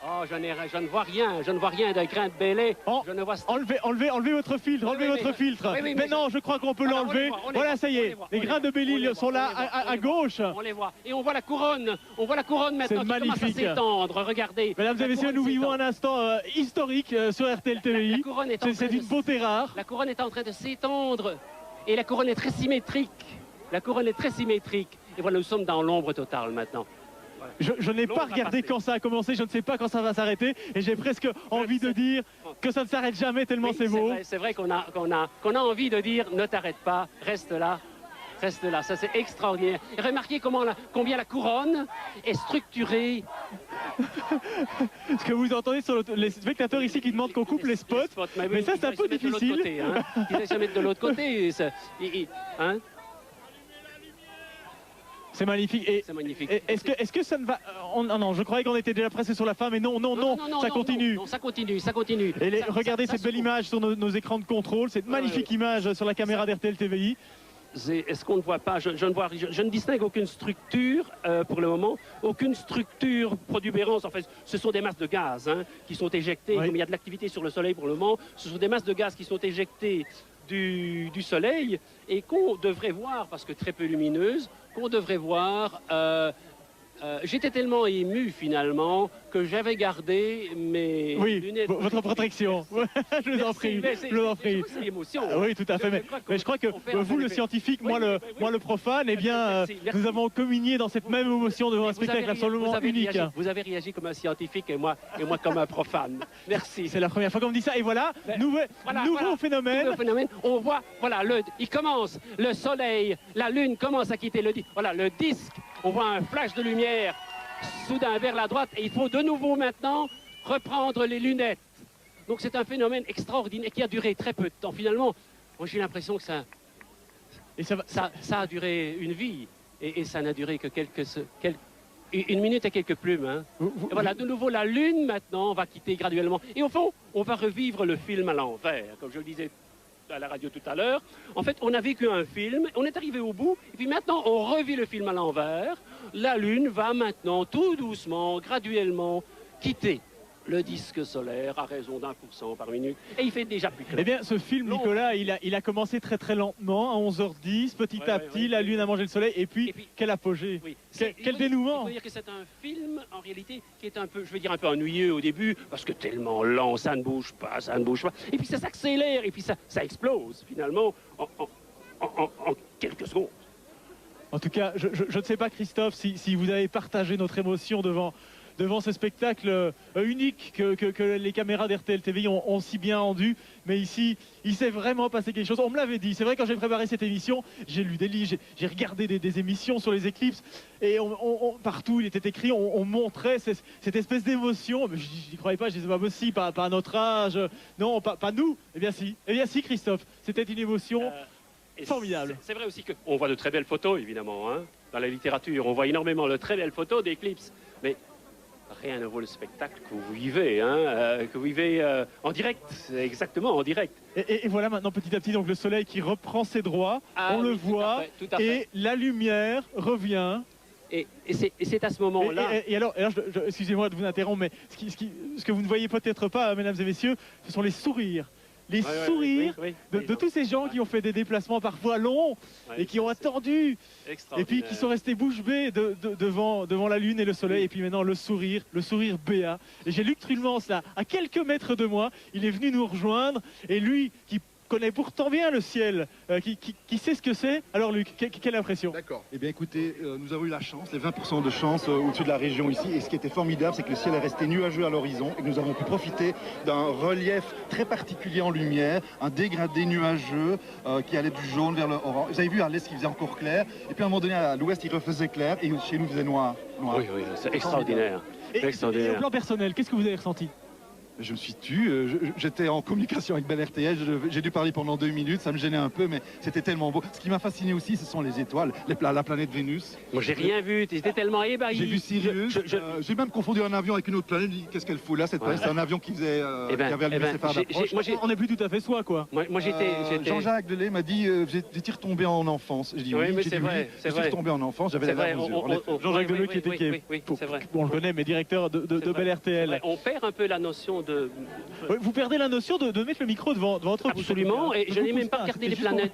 Oh, je ne vois rien d'un grain de Bélé. Enlevez votre filtre, mais non, je crois qu'on peut l'enlever. Voilà, ça y est, les grains de Bélil sont là à gauche. On les voit, et on voit la couronne maintenant qui commence à s'étendre, regardez. Mesdames et messieurs, nous vivons un instant historique sur RTL TVI. C'est d'une beauté rare. La couronne est en train de s'étendre, et la couronne est très symétrique. Et voilà, nous sommes dans l'ombre totale maintenant. Je n'ai pas regardé quand ça a commencé, je ne sais pas quand ça va s'arrêter, et j'ai presque envie de dire que ça ne s'arrête jamais tellement c'est beau. C'est vrai qu'on a envie de dire ne t'arrête pas, reste là, ça c'est extraordinaire. Et remarquez combien la couronne est structurée. Ce que vous entendez sur les spectateurs ici qui demandent qu'on coupe les spots, mais ça c'est un peu difficile. Ils essaient de mettre de l'autre côté. C'est magnifique. Est-ce que ça ne va... Non, je croyais qu'on était déjà presque sur la fin, mais non, ça continue. Ça continue. Et regardez cette belle image sur nos écrans de contrôle, cette magnifique image sur la caméra d'RTL TVI. Est-ce qu'on ne voit pas, je ne distingue aucune structure pour le moment, aucune structure protubérance. En fait, ce sont des masses de gaz qui sont éjectées, comme il y a de l'activité sur le Soleil pour le moment, ce sont des masses de gaz qui sont éjectées du Soleil et qu'on devrait voir, parce que très peu lumineuse, qu'on devrait voir. J'étais tellement ému finalement que j'avais gardé mes lunettes. Votre protection. Je vous en prie. C'est l'émotion. Oui, tout à fait. Mais je crois que vous, le scientifique, moi le profane, eh bien, nous avons communié dans cette même émotion devant un spectacle absolument unique. Vous avez réagi comme un scientifique et moi comme un profane. Merci. C'est la première fois qu'on me dit ça. Et voilà, nouveau phénomène. On voit, voilà, il commence, le soleil, la lune commence à quitter le disque. On voit un flash de lumière soudain vers la droite et il faut de nouveau maintenant reprendre les lunettes. Donc c'est un phénomène extraordinaire qui a duré très peu de temps. Finalement, moi j'ai l'impression que ça a duré une vie. Et ça n'a duré que une minute et quelques plumes. Hein. Et voilà, de nouveau, la Lune, maintenant, va quitter graduellement. Et au fond, on va revivre le film à l'envers, comme je le disais à la radio tout à l'heure. En fait, on a vécu un film, on est arrivé au bout, et puis maintenant, on revit le film à l'envers. La Lune va maintenant, tout doucement, graduellement, quitter le disque solaire à raison d'1% par minute. Et il fait déjà plus clair. Eh bien, ce film, Nicolas, il a commencé très très lentement, à 11h10, petit à petit, la Lune a mangé le Soleil, et puis quel apogée, quel dénouement. Il faut dire que c'est un film, en réalité, qui est un peu, je vais dire, un peu ennuyeux au début, parce que tellement lent, ça ne bouge pas, ça ne bouge pas. Et puis ça s'accélère, et puis ça explose, finalement, en quelques secondes. En tout cas, je ne sais pas, Christophe, si vous avez partagé notre émotion devant ce spectacle unique que les caméras d'RTL TV ont si bien rendu. Mais ici, il s'est vraiment passé quelque chose. On me l'avait dit. C'est vrai, quand j'ai préparé cette émission, j'ai lu des livres, j'ai regardé des émissions sur les éclipses. Et partout, il était écrit, on montrait cette espèce d'émotion. Mais je n'y croyais pas, je disais pas possible, pas à notre âge. Non, pas nous. Eh bien si, Christophe. C'était une émotion formidable. C'est vrai aussi qu'on voit de très belles photos, évidemment. Hein. Dans la littérature, on voit énormément de très belles photos d'éclipses. Mais rien ne vaut le spectacle que vous vivez, en direct, exactement en direct. Et voilà maintenant petit à petit donc le Soleil qui reprend ses droits, on le voit, tout à fait. Et la lumière revient. Et c'est à ce moment-là. Et alors excusez-moi de vous interrompre, mais ce que vous ne voyez peut-être pas, mesdames et messieurs, ce sont les sourires. Les sourires de tous ces gens qui ont fait des déplacements parfois longs et qui ont attendu et puis qui sont restés bouche bée devant la Lune et le Soleil, et puis maintenant le sourire béat. Et j'ai Luc Trulmans là, à quelques mètres de moi, il est venu nous rejoindre, et lui qui connaît pourtant bien le ciel, qui sait ce que c'est. Alors Luc, quelle impression? D'accord. Eh bien écoutez, nous avons eu la chance, les 20% de chance au-dessus de la région ici, et ce qui était formidable, c'est que le ciel est resté nuageux à l'horizon, et que nous avons pu profiter d'un relief très particulier en lumière, un dégradé nuageux qui allait du jaune vers le orange. Vous avez vu à l'est qui faisait encore clair, et puis à un moment donné à l'ouest il refaisait clair, et chez nous il faisait noir. Oui, c'est extraordinaire. Et au plan personnel, qu'est-ce que vous avez ressenti? Je me suis tu, j'étais en communication avec Bel RTL, j'ai dû parler pendant 2 minutes, ça me gênait un peu, mais c'était tellement beau. Ce qui m'a fasciné aussi, ce sont les étoiles, la planète Vénus. Moi j'ai rien vu, j'étais tellement ébahi. J'ai vu Sirius, j'ai même confondu un avion avec une autre planète, qu'est-ce qu'elle fout là, cette planète? C'est un avion qui faisait, qui avait allumé ses phares d'approche. On n'est plus tout à fait soi, quoi. Moi j'étais... Jean-Jacques Delay m'a dit, j'étais retombé en enfance. Je dis oui, mais c'est vrai, je suis retombé en enfance, j'avais la larme aux yeux. Jean-Jacques Delay qui était, on le connaît, mais directeur de Bel RTL. On perd un peu la notion de... Vous perdez la notion de mettre le micro devant votre bouche. Absolument, et je n'ai même pas regardé les planètes.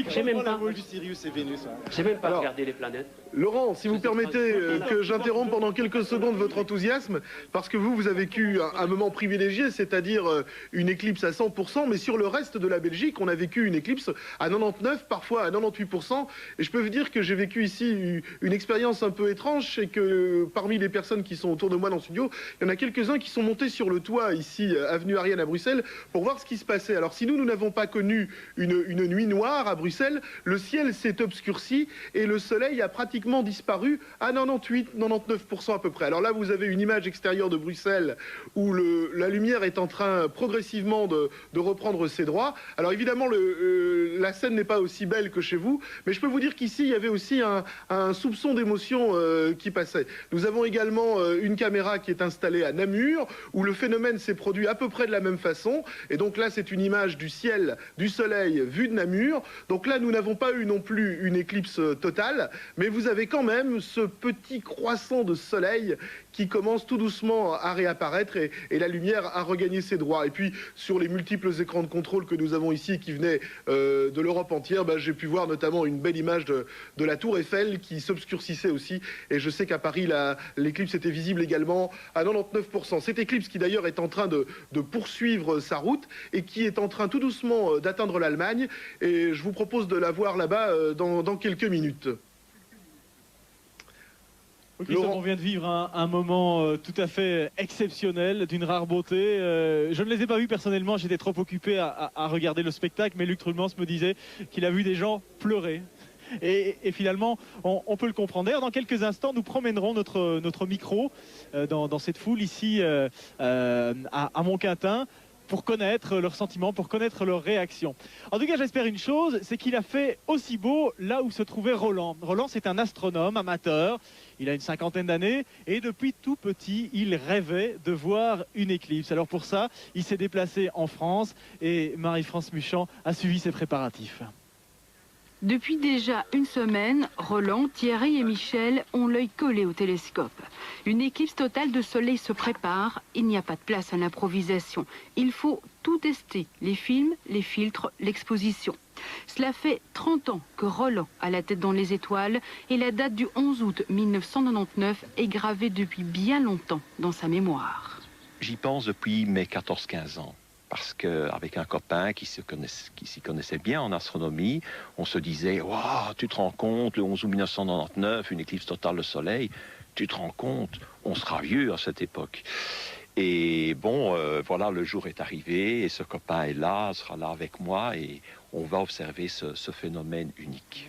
J'ai même pas Sirius et Vénus. J'ai même pas regardé les planètes. Laurent, si vous permettez que j'interrompe pendant quelques secondes votre enthousiasme, parce que vous avez vécu un moment privilégié, c'est-à-dire une éclipse à 100%, mais sur le reste de la Belgique, on a vécu une éclipse à 99%, parfois à 98%, et je peux vous dire que j'ai vécu ici une expérience un peu étrange, c'est que parmi les personnes qui sont autour de moi dans le studio, il y en a quelques-uns qui sont montés sur le toit ici, avenue Ariane à Bruxelles, pour voir ce qui se passait. Alors si nous n'avons pas connu une nuit noire à Bruxelles, le ciel s'est obscurci et le soleil a pratiquement disparu à 98-99% à peu près. Alors là, vous avez une image extérieure de Bruxelles où la lumière est en train progressivement de reprendre ses droits. Alors évidemment, la scène n'est pas aussi belle que chez vous, mais je peux vous dire qu'ici, il y avait aussi un soupçon d'émotion qui passait. Nous avons également une caméra qui est installée à Namur, où le phénomène s'est produit à peu près de la même façon. Et donc là, c'est une image du ciel, du soleil vu de Namur. Donc là, nous n'avons pas eu non plus une éclipse totale, mais vous avez quand même ce petit croissant de soleil qui commence tout doucement à réapparaître et la lumière a regagné ses droits. Et puis, sur les multiples écrans de contrôle que nous avons ici, qui venaient de l'Europe entière, j'ai pu voir notamment une belle image de la Tour Eiffel qui s'obscurcissait aussi. Et je sais qu'à Paris, l'éclipse était visible également à 99%. Cette éclipse qui d'ailleurs est en train de poursuivre sa route et qui est en train tout doucement d'atteindre l'Allemagne. Et je vous propose de la voir là-bas dans quelques minutes. Laurent, on vient de vivre un moment tout à fait exceptionnel, d'une rare beauté. Je ne les ai pas vus personnellement, j'étais trop occupé à regarder le spectacle, mais Luc Trulmans me disait qu'il a vu des gens pleurer. Et finalement, on peut le comprendre. D'ailleurs, dans quelques instants, nous promènerons notre micro dans cette foule ici à Montquintin pour connaître leurs sentiments, pour connaître leurs réactions. En tout cas, j'espère une chose, c'est qu'il a fait aussi beau là où se trouvait Roland. Roland, c'est un astronome amateur, il a une 50aine d'années et depuis tout petit, il rêvait de voir une éclipse. Alors pour ça, il s'est déplacé en France et Marie-France Muchant a suivi ses préparatifs. Depuis déjà une semaine, Roland, Thierry et Michel ont l'œil collé au télescope. Une éclipse totale de soleil se prépare. Il n'y a pas de place à l'improvisation. Il faut tout tester, les films, les filtres, l'exposition. Cela fait 30 ans que Roland a la tête dans les étoiles et la date du 11 août 1999 est gravée depuis bien longtemps dans sa mémoire. J'y pense depuis mes 14-15 ans. Parce qu'avec un copain qui s'y connaissait bien en astronomie, on se disait « Waouh, tu te rends compte, le 11 août 1999, une éclipse totale de soleil, tu te rends compte, on sera vieux à cette époque. » Et bon, voilà, le jour est arrivé et ce copain est là, sera là avec moi et on va observer ce phénomène unique.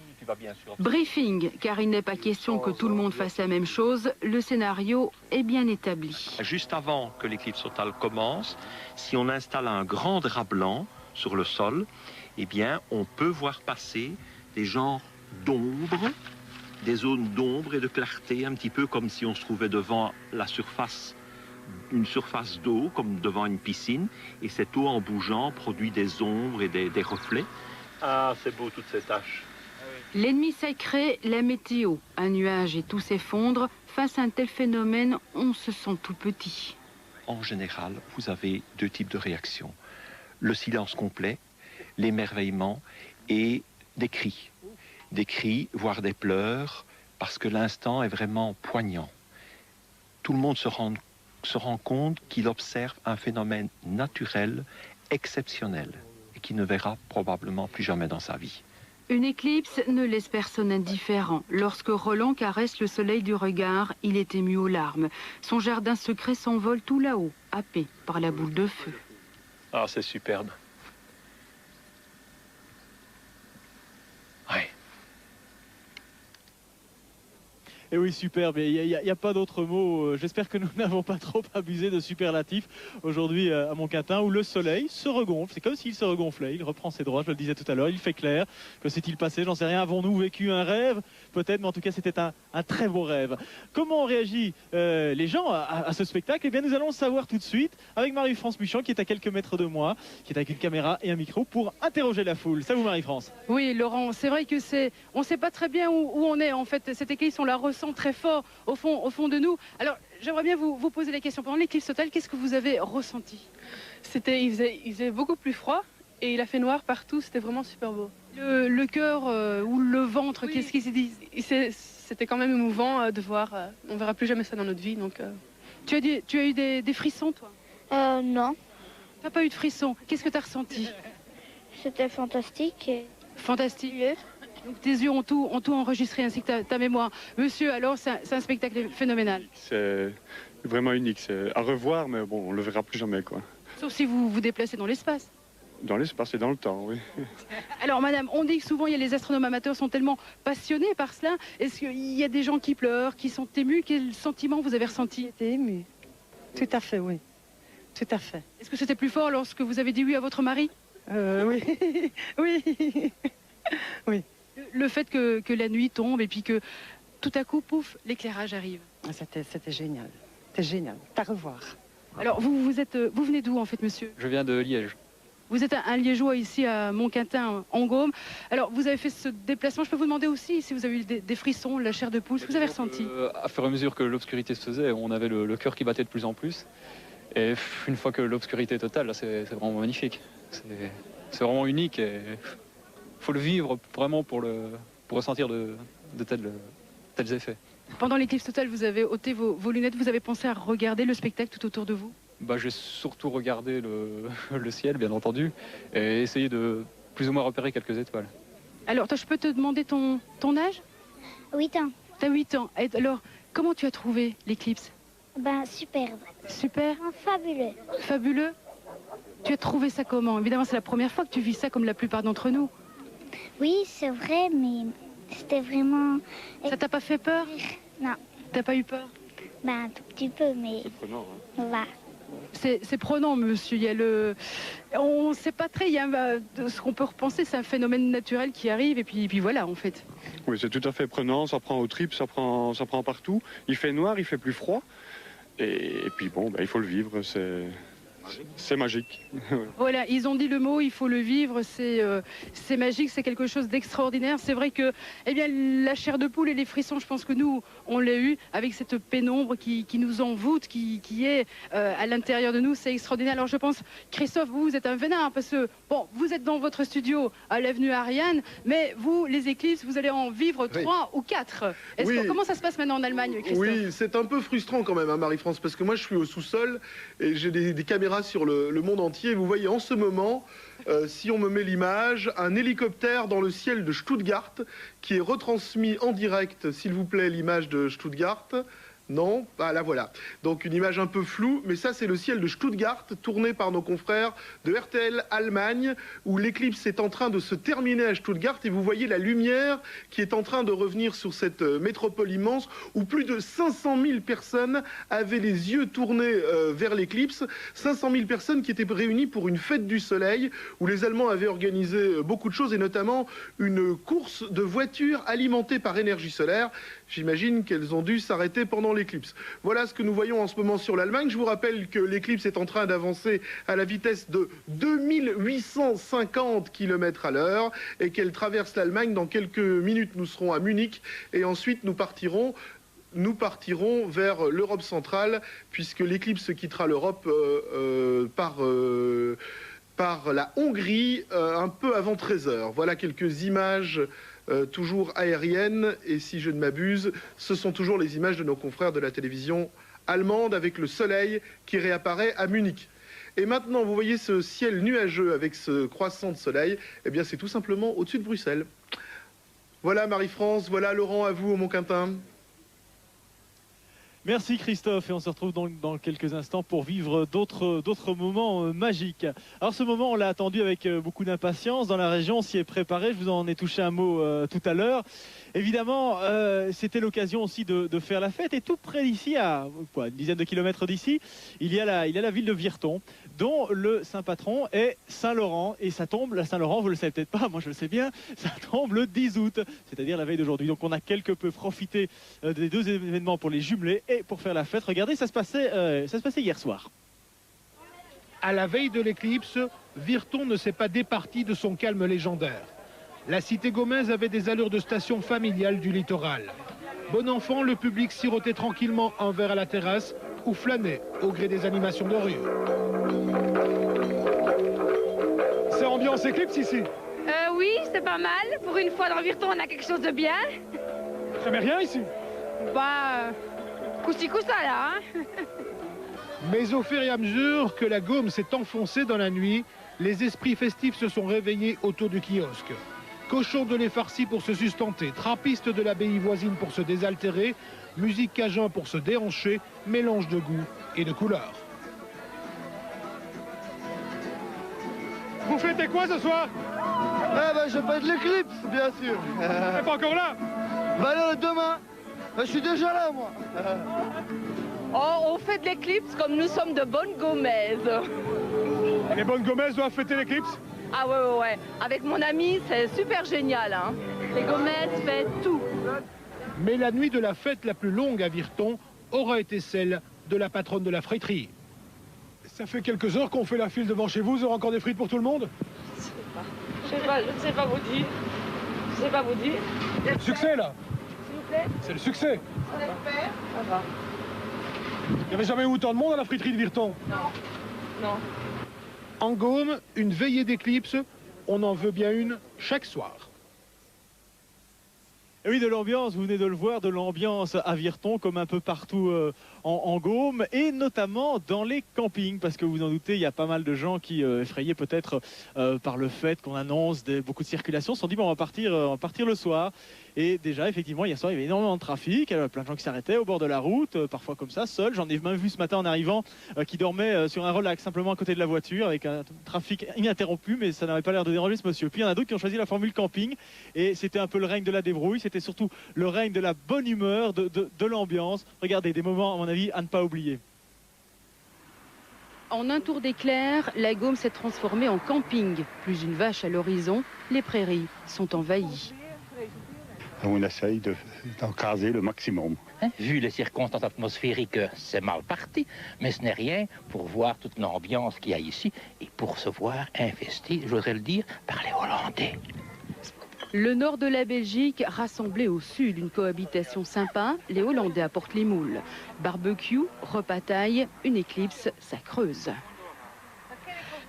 Briefing, car il n'est pas question que tout le monde fasse la même chose. Le scénario est bien établi. Juste avant que l'éclipse totale commence, si on installe un grand drap blanc sur le sol, eh bien, on peut voir passer des genres d'ombre, des zones d'ombre et de clarté, un petit peu comme si on se trouvait devant la surface, une surface d'eau, comme devant une piscine, et cette eau en bougeant produit des ombres et des reflets. Ah, c'est beau toutes ces taches. L'ennemi sacré, la météo. Un nuage et tout s'effondre. Face à un tel phénomène, on se sent tout petit. En général, vous avez deux types de réactions. Le silence complet, l'émerveillement et des cris. Des cris, voire des pleurs, parce que l'instant est vraiment poignant. Tout le monde se rend compte qu'il observe un phénomène naturel, exceptionnel, et qu'il ne verra probablement plus jamais dans sa vie. Une éclipse ne laisse personne indifférent. Lorsque Roland caresse le soleil du regard, il est ému aux larmes. Son jardin secret s'envole tout là-haut, happé par la boule de feu. Ah, c'est superbe. Ouais. Et oui, superbe, il n'y a pas d'autre mot. J'espère que nous n'avons pas trop abusé de superlatifs aujourd'hui à Monquintin, où le soleil se regonfle. C'est comme s'il se regonflait, il reprend ses droits, je le disais tout à l'heure, il fait clair. Que s'est-il passé? J'en sais rien. Avons-nous vécu un rêve? Peut-être, mais en tout cas, c'était un très beau rêve. Comment ont réagi les gens à ce spectacle? Eh bien, nous allons le savoir tout de suite avec Marie-France Muchant, qui est à quelques mètres de moi, qui est avec une caméra et un micro pour interroger la foule. Ça vous, Marie-France? Oui, Laurent, c'est vrai que on ne sait pas très bien où on est, en fait. Cette éclipse, on la ressent très fort au fond de nous. Alors, j'aimerais bien vous poser la question. Pendant l'éclipse totale, qu'est-ce que vous avez ressenti? Il faisait beaucoup plus froid et il a fait noir partout. C'était vraiment super beau. Le cœur ou le ventre, oui. Qu'est-ce qu'ils se disent? C'était quand même émouvant de voir. On verra plus jamais ça dans notre vie. Donc, Tu as eu des frissons, toi? Non. Tu n'as pas eu de frissons. Qu'est-ce que tu as ressenti? C'était fantastique. Fantastique. Oui. Donc tes yeux ont tout enregistré, ainsi que ta mémoire. Monsieur, alors, c'est un spectacle phénoménal. C'est vraiment unique. C'est à revoir, mais bon, on le verra plus jamais, quoi. Sauf si vous vous déplacez dans l'espace. Dans l'espace et dans le temps, oui. Alors, madame, on dit que souvent, il y a les astronomes amateurs sont tellement passionnés par cela. Est-ce qu'il y a des gens qui pleurent, qui sont émus? Quel sentiment vous avez ressenti? J'étais émue. Tout à fait, oui. Tout à fait. Est-ce que c'était plus fort lorsque vous avez dit oui à votre mari? Oui. Oui. Oui. Le fait que la nuit tombe et puis que tout à coup, pouf, l'éclairage arrive. C'était génial. C'était génial. À revoir. Alors, vous venez d'où, en fait, monsieur? Je viens de Liège. Vous êtes un Liégeois ici à Monquintin, en Gaume. Alors, vous avez fait ce déplacement. Je peux vous demander aussi si vous avez eu des frissons, la chair de poule. Ce que vous avez ressenti? À fur et à mesure que l'obscurité se faisait, on avait le cœur qui battait de plus en plus. Et une fois que l'obscurité est totale, là, c'est vraiment magnifique. C'est vraiment unique. Et faut le vivre vraiment pour ressentir de tels effets. Pendant l'éclipse totale, vous avez ôté vos lunettes, vous avez pensé à regarder le spectacle tout autour de vous? J'ai surtout regardé le ciel, bien entendu, et essayé de plus ou moins repérer quelques étoiles. Alors, toi, je peux te demander ton âge? 8 ans. Tu as 8 ans. Et alors, comment tu as trouvé l'éclipse? Superbe. Super? Fabuleux. Fabuleux? Tu as trouvé ça comment? Évidemment, c'est la première fois que tu vis ça comme la plupart d'entre nous. Oui, c'est vrai, mais c'était vraiment... Ça t'a pas fait peur? Non. T'as pas eu peur? Un tout petit peu, mais... C'est prenant, hein. C'est prenant, monsieur. Il y a on ne sait pas très. Ce qu'on peut repenser, c'est un phénomène naturel qui arrive et puis voilà, en fait. Oui, c'est tout à fait prenant. Ça prend aux tripes, ça prend partout. Il fait noir, il fait plus froid. Et puis bon, il faut le vivre. C'est magique. Voilà, ils ont dit le mot, il faut le vivre, c'est magique, c'est quelque chose d'extraordinaire. C'est vrai que la chair de poule et les frissons, je pense que nous, on l'a eu avec cette pénombre qui nous envoûte, qui est à l'intérieur de nous, c'est extraordinaire. Alors je pense, Christophe, vous êtes un vénard, parce que bon, vous êtes dans votre studio à l'avenue Ariane, mais vous, les éclipses, vous allez en vivre 3 ou 4. Comment ça se passe maintenant en Allemagne, Christophe? Oui, c'est un peu frustrant quand même, hein, Marie-France, parce que moi je suis au sous-sol et j'ai des caméras sur le monde entier. Vous voyez en ce moment, si on me met l'image, un hélicoptère dans le ciel de Stuttgart qui est retransmis en direct, s'il vous plaît, l'image de Stuttgart. Non, là voilà. Donc une image un peu floue, mais ça c'est le ciel de Stuttgart, tourné par nos confrères de RTL Allemagne, où l'éclipse est en train de se terminer à Stuttgart, et vous voyez la lumière qui est en train de revenir sur cette métropole immense, où plus de 500 000 personnes avaient les yeux tournés vers l'éclipse. 500 000 personnes qui étaient réunies pour une fête du soleil, où les Allemands avaient organisé beaucoup de choses, et notamment une course de voitures alimentées par énergie solaire. J'imagine qu'elles ont dû s'arrêter pendant l'éclipse. Voilà ce que nous voyons en ce moment sur l'Allemagne. Je vous rappelle que l'éclipse est en train d'avancer à la vitesse de 2850 km à l'heure et qu'elle traverse l'Allemagne. Dans quelques minutes, nous serons à Munich et ensuite nous partirons vers l'Europe centrale, puisque l'éclipse quittera l'Europe par la Hongrie un peu avant 13 h. Voilà quelques images toujours aériennes, et si je ne m'abuse, ce sont toujours les images de nos confrères de la télévision allemande avec le soleil qui réapparaît à Munich. Et maintenant, vous voyez ce ciel nuageux avec ce croissant de soleil, eh bien c'est tout simplement au-dessus de Bruxelles. Voilà Marie-France, voilà Laurent, à vous au Mont-Quintin. Merci Christophe, et on se retrouve donc dans quelques instants pour vivre d'autres moments magiques. Alors ce moment, on l'a attendu avec beaucoup d'impatience. Dans la région, on s'y est préparé, je vous en ai touché un mot tout à l'heure. Évidemment, c'était l'occasion aussi de faire la fête, et tout près d'ici, à une dizaine de kilomètres d'ici, il y a la ville de Virton, dont le saint patron est Saint-Laurent, et ça tombe, la Saint-Laurent, vous le savez peut-être pas, moi je le sais bien, ça tombe le 10 août, c'est-à-dire la veille d'aujourd'hui. Donc on a quelque peu profité des deux événements pour les jumeler et pour faire la fête. Regardez, ça se passait hier soir. À la veille de l'éclipse, Virton ne s'est pas départi de son calme légendaire. La cité gaumaise avait des allures de station familiale du littoral. Bon enfant, le public sirotait tranquillement un verre à la terrasse ou flânait au gré des animations de rue. C'est ambiance éclipse ici? Oui, c'est pas mal. Pour une fois dans Virton, on a quelque chose de bien. Jamais rien ici? Coussi coussa là, hein. Mais au fur et à mesure que la Gaume s'est enfoncée dans la nuit, les esprits festifs se sont réveillés autour du kiosque. Cochons de lait farci pour se sustenter, trappistes de l'abbaye voisine pour se désaltérer, musique cajun pour se déhancher, mélange de goût et de couleurs. Vous fêtez quoi ce soir? Je fête l'éclipse, bien sûr. T'es pas encore là? Alors demain, je suis déjà là, moi. On fête l'éclipse comme nous sommes de bonnes Gaumaises. Les bonnes Gaumaises doivent fêter l'éclipse? Ah ouais. Avec mon ami, c'est super génial, hein. Les Gaumaises fêtent tout. Mais la nuit de la fête la plus longue à Virton aura été celle de la patronne de la friterie. Ça fait quelques heures qu'on fait la file devant chez vous. Vous aurez encore des frites pour tout le monde? Je ne sais pas vous dire. Je sais pas vous dire. Le succès, là. S'il vous plaît. C'est le succès. On espère. Ça va. Il n'y avait jamais eu autant de monde à la friterie de Virton? Non. En Gaume, une veillée d'éclipse, on en veut bien une chaque soir. Et oui, de l'ambiance, vous venez de le voir, de l'ambiance à Virton, comme un peu partout en Gaume, et notamment dans les campings, parce que vous en doutez, il y a pas mal de gens qui, effrayés peut-être par le fait qu'on annonce beaucoup de circulation, se sont dit, bon, on va partir le soir. Et déjà, effectivement, hier soir, il y avait énormément de trafic, plein de gens qui s'arrêtaient au bord de la route, parfois comme ça, seuls. J'en ai même vu ce matin en arrivant qui dormait sur un relax, simplement à côté de la voiture, avec un trafic ininterrompu, mais ça n'avait pas l'air de déranger ce monsieur. Puis il y en a d'autres qui ont choisi la formule camping, et c'était un peu le règne de la débrouille, c'était surtout le règne de la bonne humeur, de l'ambiance. Regardez, des moments, à mon avis, à ne pas oublier. En un tour d'éclair, la Gaume s'est transformée en camping. Plus une vache à l'horizon, les prairies sont envahies. On essaye d'encaser le maximum. Vu les circonstances atmosphériques, c'est mal parti, mais ce n'est rien pour voir toute l'ambiance qu'il y a ici et pour se voir infesté, j'oserais le dire, par les Hollandais. Le nord de la Belgique rassemblé au sud, une cohabitation sympa, les Hollandais apportent les moules. Barbecue, repas taille, une éclipse, ça creuse.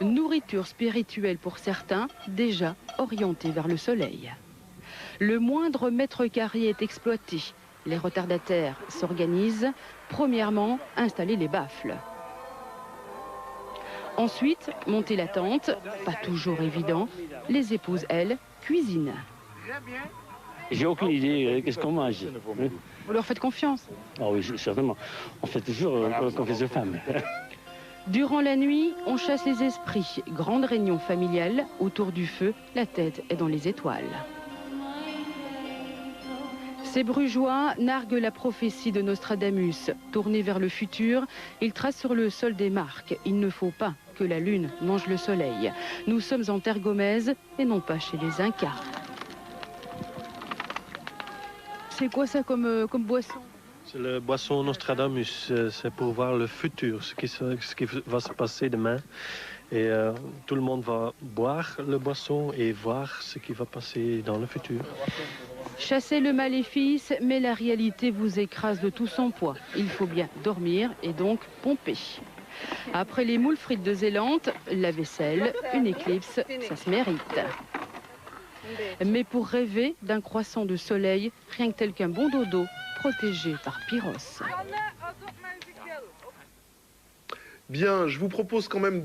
Nourriture spirituelle pour certains, déjà orientée vers le soleil. Le moindre mètre carré est exploité. Les retardataires s'organisent. Premièrement, installer les baffles. Ensuite, monter la tente, pas toujours évident. Les épouses, elles, cuisinent. J'ai aucune idée, qu'est-ce qu'on mange. Vous leur faites confiance? Ah oui, certainement. On fait toujours confiance aux femmes. Durant la nuit, on chasse les esprits. Grande réunion familiale, autour du feu, la tête est dans les étoiles. Ces Brugeois narguent la prophétie de Nostradamus. Tournés vers le futur, ils tracent sur le sol des marques. Il ne faut pas que la lune mange le soleil. Nous sommes en terre gaumaise et non pas chez les Incas. C'est quoi ça comme boisson? C'est le boisson Nostradamus. C'est pour voir le futur, ce qui va se passer demain. Et tout le monde va boire le boisson et voir ce qui va passer dans le futur. Chassez le maléfice, mais la réalité vous écrase de tout son poids. Il faut bien dormir et donc pomper. Après les moules frites de Zélande, la vaisselle, une éclipse, ça se mérite. Mais pour rêver d'un croissant de soleil, rien que tel qu'un bon dodo, protégé par Pyros. Bien, je vous propose quand même,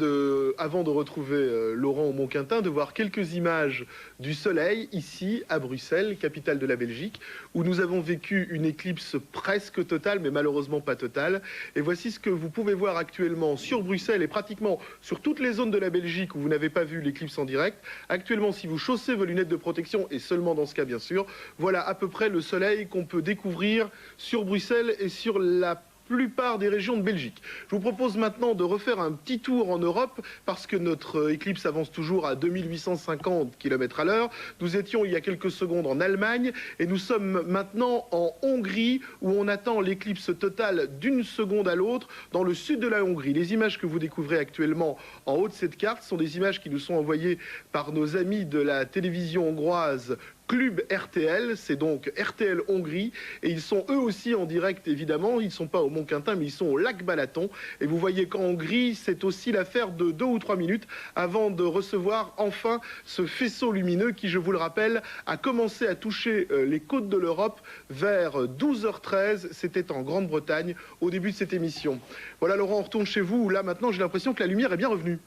avant de retrouver Laurent au Mont-Quintin, de voir quelques images du soleil, ici, à Bruxelles, capitale de la Belgique, où nous avons vécu une éclipse presque totale, mais malheureusement pas totale. Et voici ce que vous pouvez voir actuellement sur Bruxelles et pratiquement sur toutes les zones de la Belgique où vous n'avez pas vu l'éclipse en direct. Actuellement, si vous chaussez vos lunettes de protection, et seulement dans ce cas bien sûr, voilà à peu près le soleil qu'on peut découvrir sur Bruxelles et sur la plupart des régions de Belgique. Je vous propose maintenant de refaire un petit tour en Europe parce que notre éclipse avance toujours à 2850 km à l'heure. Nous étions il y a quelques secondes en Allemagne et nous sommes maintenant en Hongrie où on attend l'éclipse totale d'une seconde à l'autre dans le sud de la Hongrie. Les images que vous découvrez actuellement en haut de cette carte sont des images qui nous sont envoyées par nos amis de la télévision hongroise Club RTL, c'est donc RTL Hongrie, et ils sont eux aussi en direct évidemment, ils ne sont pas au Mont-Quintin mais ils sont au lac Balaton, et vous voyez qu'en Hongrie c'est aussi l'affaire de 2 ou 3 minutes avant de recevoir enfin ce faisceau lumineux qui, je vous le rappelle, a commencé à toucher les côtes de l'Europe vers 12h13, c'était en Grande-Bretagne au début de cette émission. Voilà Laurent, on retourne chez vous, où là maintenant j'ai l'impression que la lumière est bien revenue.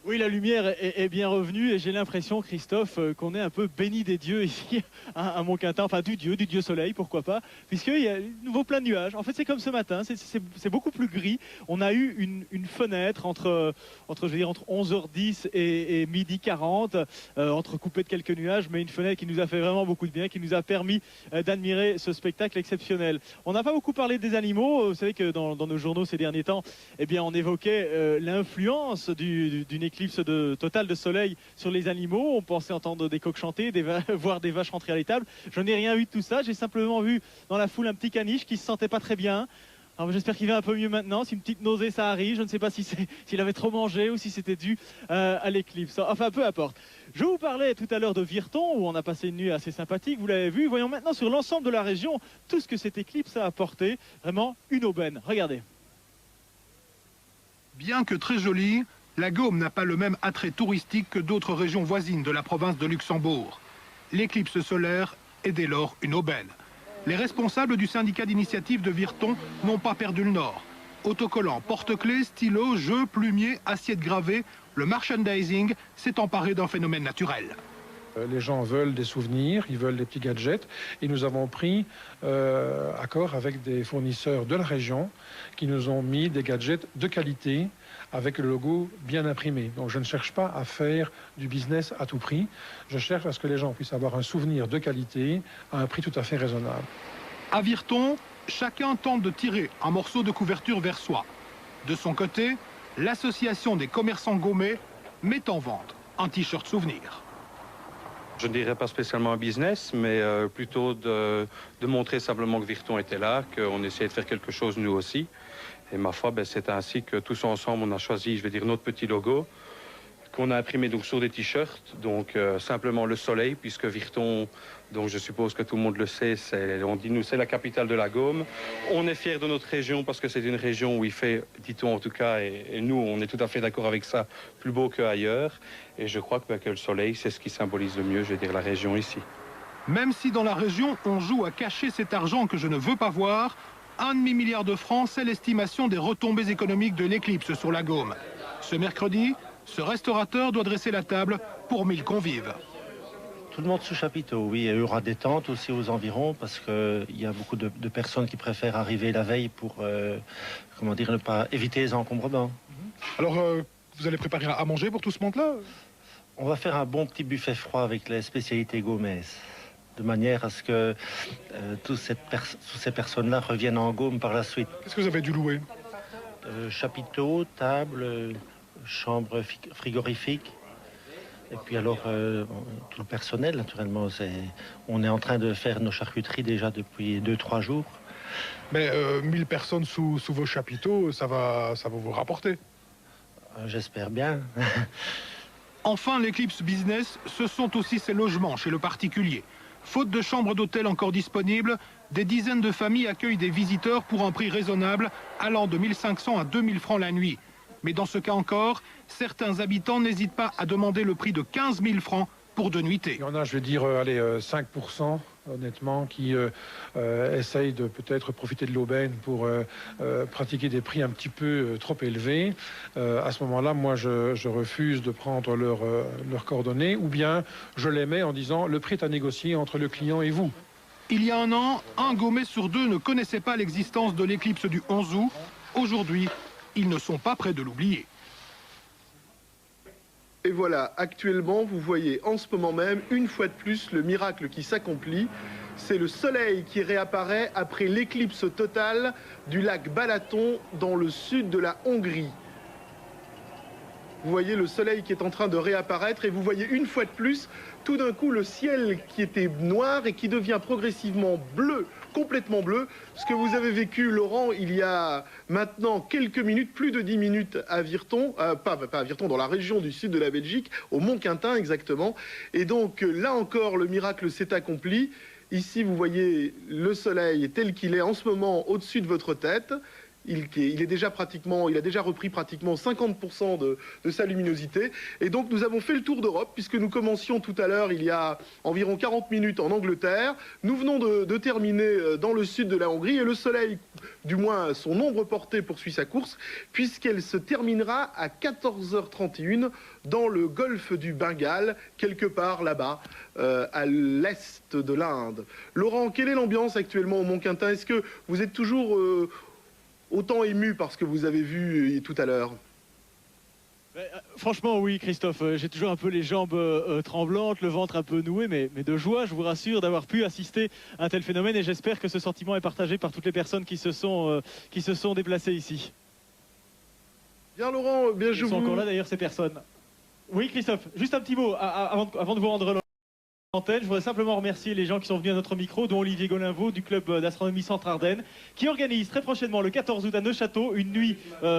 Oui, la lumière est bien revenue et j'ai l'impression, Christophe, qu'on est un peu béni des dieux ici à Mont-Quintin, enfin du dieu soleil, pourquoi pas, puisqu'il y a de nouveau plein de nuages. En fait, c'est comme ce matin, c'est beaucoup plus gris. On a eu une fenêtre entre 11h10 et midi 40, entrecoupée de quelques nuages, mais une fenêtre qui nous a fait vraiment beaucoup de bien, qui nous a permis d'admirer ce spectacle exceptionnel. On n'a pas beaucoup parlé des animaux. Vous savez que dans nos journaux ces derniers temps, eh bien, on évoquait l'influence d'une éclipse totale de soleil sur les animaux. On pensait entendre des coqs chanter, voir des vaches rentrer à l'étable. Je n'ai rien vu de tout ça. J'ai simplement vu dans la foule un petit caniche qui se sentait pas très bien. Alors j'espère qu'il va un peu mieux maintenant. Si une petite nausée ça arrive, je ne sais pas s'il avait trop mangé ou si c'était dû à l'éclipse. Enfin, peu importe. Je vous parlais tout à l'heure de Virton où on a passé une nuit assez sympathique. Vous l'avez vu. Voyons maintenant sur l'ensemble de la région tout ce que cette éclipse a apporté. Vraiment une aubaine. Regardez. Bien que très jolie, la Gaume n'a pas le même attrait touristique que d'autres régions voisines de la province de Luxembourg. L'éclipse solaire est dès lors une aubaine. Les responsables du syndicat d'initiative de Virton n'ont pas perdu le nord. Autocollants, porte-clés, stylos, jeux, plumiers, assiettes gravées, le merchandising s'est emparé d'un phénomène naturel. Les gens veulent des souvenirs, ils veulent des petits gadgets et nous avons pris accord avec des fournisseurs de la région qui nous ont mis des gadgets de qualité avec le logo bien imprimé. Donc je ne cherche pas à faire du business à tout prix, je cherche à ce que les gens puissent avoir un souvenir de qualité à un prix tout à fait raisonnable. À Virton, chacun tente de tirer un morceau de couverture vers soi. De son côté, l'association des commerçants gaumais met en vente un t-shirt souvenir. Je ne dirais pas spécialement un business, mais plutôt de montrer simplement que Virton était là, qu'on essayait de faire quelque chose nous aussi. Et ma foi, c'est ainsi que tous ensemble, on a choisi, je vais dire, notre petit logo, qu'on a imprimé donc sur des t-shirts, donc simplement le soleil, puisque Virton, donc je suppose que tout le monde le sait, on dit nous, c'est la capitale de la Gaume. On est fiers de notre région parce que c'est une région où il fait, dit-on en tout cas, et nous, on est tout à fait d'accord avec ça, plus beau qu'ailleurs. Et je crois que le soleil, c'est ce qui symbolise le mieux, je vais dire, la région ici. Même si dans la région, on joue à cacher cet argent que je ne veux pas voir, 1,5 milliard de francs, c'est l'estimation des retombées économiques de l'éclipse sur la Gaume. Ce mercredi, ce restaurateur doit dresser la table pour 1000 convives. Tout le monde sous chapiteau, oui. Il y aura des tentes aussi aux environs parce qu'il y a beaucoup de personnes qui préfèrent arriver la veille pour, comment dire, ne pas éviter les encombrements. Alors, vous allez préparer à manger pour tout ce monde-là? On va faire un bon petit buffet froid avec les spécialités gaumaises, de manière à ce que toutes ces personnes-là reviennent en Gaume par la suite. Qu'est-ce que vous avez dû louer? Chapiteau, table, chambre frigorifique. Et puis alors, tout le personnel, naturellement. On est en train de faire nos charcuteries déjà depuis 2-3 jours. Mais 1000 personnes sous vos chapiteaux, ça va vous rapporter? J'espère bien. Enfin, l'éclipse business, ce sont aussi ces logements chez le particulier. Faute de chambres d'hôtel encore disponibles, des dizaines de familles accueillent des visiteurs pour un prix raisonnable, allant de 1500 à 2000 francs la nuit. Mais dans ce cas encore, certains habitants n'hésitent pas à demander le prix de 15 000 francs pour 2 nuitées. Il y en a, je vais dire, 5%, honnêtement, qui essayent de peut-être profiter de l'aubaine pour pratiquer des prix un petit peu trop élevés. À ce moment-là, moi, je refuse de prendre leurs coordonnées, ou bien je les mets en disant le prix est à négocier entre le client et vous. Il y a un an, un Gaumais sur 2 ne connaissait pas l'existence de l'éclipse du 11 août. Aujourd'hui, ils ne sont pas près de l'oublier. Et voilà, actuellement, vous voyez en ce moment même, une fois de plus, le miracle qui s'accomplit. C'est le soleil qui réapparaît après l'éclipse totale du lac Balaton dans le sud de la Hongrie. Vous voyez le soleil qui est en train de réapparaître et vous voyez une fois de plus, tout d'un coup, le ciel qui était noir et qui devient progressivement bleu, complètement bleu. Ce que vous avez vécu, Laurent, il y a maintenant quelques minutes, plus de 10 minutes à Virton, pas à Virton, dans la région du sud de la Belgique, au Mont-Quintin exactement. Et donc là encore, le miracle s'est accompli. Ici, vous voyez le soleil tel qu'il est en ce moment au-dessus de votre tête. Il a déjà repris pratiquement 50% de sa luminosité. Et donc nous avons fait le tour d'Europe, puisque nous commencions tout à l'heure, il y a environ 40 minutes en Angleterre. Nous venons de terminer dans le sud de la Hongrie, et le soleil, du moins son ombre portée, poursuit sa course, puisqu'elle se terminera à 14h31 dans le golfe du Bengale, quelque part là-bas, à l'est de l'Inde. Laurent, quelle est l'ambiance actuellement au Mont-Quintin? Est-ce que vous êtes toujours autant ému par ce que vous avez vu tout à l'heure? Franchement, oui, Christophe. J'ai toujours un peu les jambes tremblantes, le ventre un peu noué, mais de joie, je vous rassure, d'avoir pu assister à un tel phénomène. Et j'espère que ce sentiment est partagé par toutes les personnes qui se sont déplacées ici. Bien, Laurent, bien je vous... Ils sont encore là, d'ailleurs, ces personnes. Oui, Christophe, juste un petit mot avant de vous rendre l'antenne. Je voudrais simplement remercier les gens qui sont venus à notre micro, dont Olivier Golinvaux du club d'astronomie Centre-Ardennes, qui organise très prochainement, le 14 août à Neuchâteau, une nuit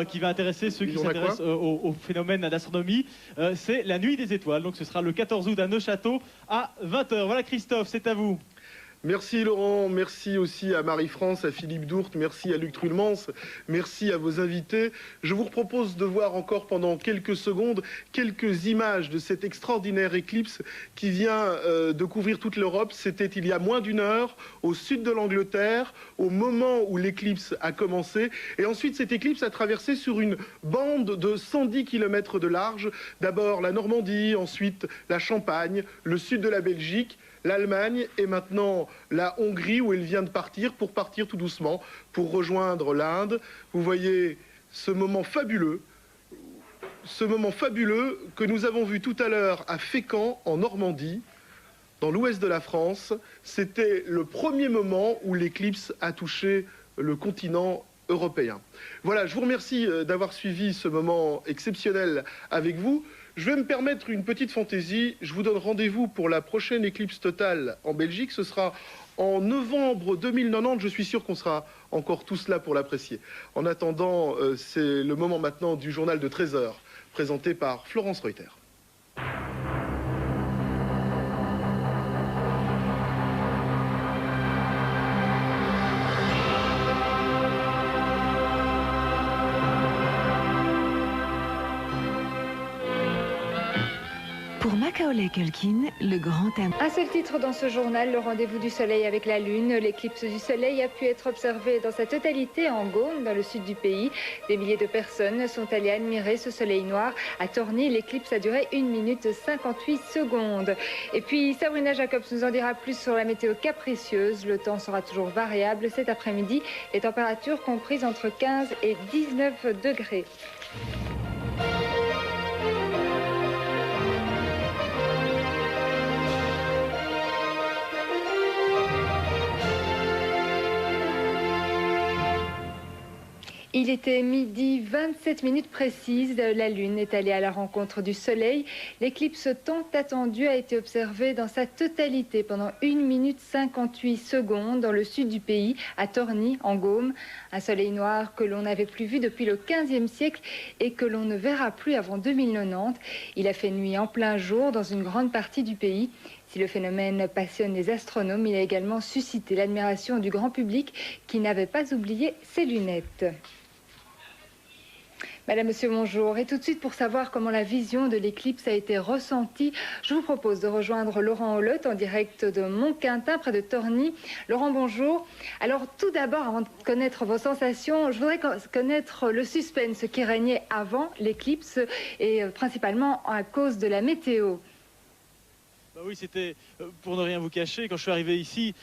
qui va intéresser ceux qui s'intéressent au phénomène d'astronomie. C'est la nuit des étoiles. Donc ce sera le 14 août à Neuchâteau à 20h. Voilà, Christophe, c'est à vous. Merci Laurent, merci aussi à Marie-France, à Philippe Dourte, merci à Luc Trulmans, merci à vos invités. Je vous propose de voir encore pendant quelques secondes quelques images de cette extraordinaire éclipse qui vient de couvrir toute l'Europe. C'était il y a moins d'une heure au sud de l'Angleterre, au moment où l'éclipse a commencé. Et ensuite cette éclipse a traversé sur une bande de 110 km de large. D'abord la Normandie, ensuite la Champagne, le sud de la Belgique, l'Allemagne et maintenant la Hongrie où elle vient de partir pour partir tout doucement pour rejoindre l'Inde. Vous voyez ce moment fabuleux que nous avons vu tout à l'heure à Fécamp en Normandie, dans l'ouest de la France. C'était le premier moment où l'éclipse a touché le continent européen. Voilà, je vous remercie d'avoir suivi ce moment exceptionnel avec vous. Je vais me permettre une petite fantaisie. Je vous donne rendez-vous pour la prochaine éclipse totale en Belgique. Ce sera en novembre 2090. Je suis sûr qu'on sera encore tous là pour l'apprécier. En attendant, c'est le moment maintenant du journal de 13 h, présenté par Florence Reuter. Pour Macaulay Culkin, le grand thème. Un seul titre dans ce journal, le rendez-vous du soleil avec la lune. L'éclipse du soleil a pu être observée dans sa totalité en Gaume, dans le sud du pays. Des milliers de personnes sont allées admirer ce soleil noir. À Torny, l'éclipse a duré 1 minute 58 secondes. Et puis Sabrina Jacobs nous en dira plus sur la météo capricieuse. Le temps sera toujours variable cet après-midi. Les températures comprises entre 15 et 19 degrés. Il était midi 27 minutes précises. La Lune est allée à la rencontre du Soleil. L'éclipse tant attendue a été observée dans sa totalité pendant 1 minute 58 secondes dans le sud du pays, à Torny, en Gaume. Un soleil noir que l'on n'avait plus vu depuis le 15e siècle et que l'on ne verra plus avant 2090. Il a fait nuit en plein jour dans une grande partie du pays. Si le phénomène passionne les astronomes, il a également suscité l'admiration du grand public qui n'avait pas oublié ses lunettes. Madame, Monsieur, bonjour. Et tout de suite, pour savoir comment la vision de l'éclipse a été ressentie, je vous propose de rejoindre Laurent Hollotte en direct de Montquintin, près de Torny. Laurent, bonjour. Alors, tout d'abord, avant de connaître vos sensations, je voudrais connaître le suspense qui régnait avant l'éclipse et principalement à cause de la météo. Bah oui, c'était, pour ne rien vous cacher, quand je suis arrivé ici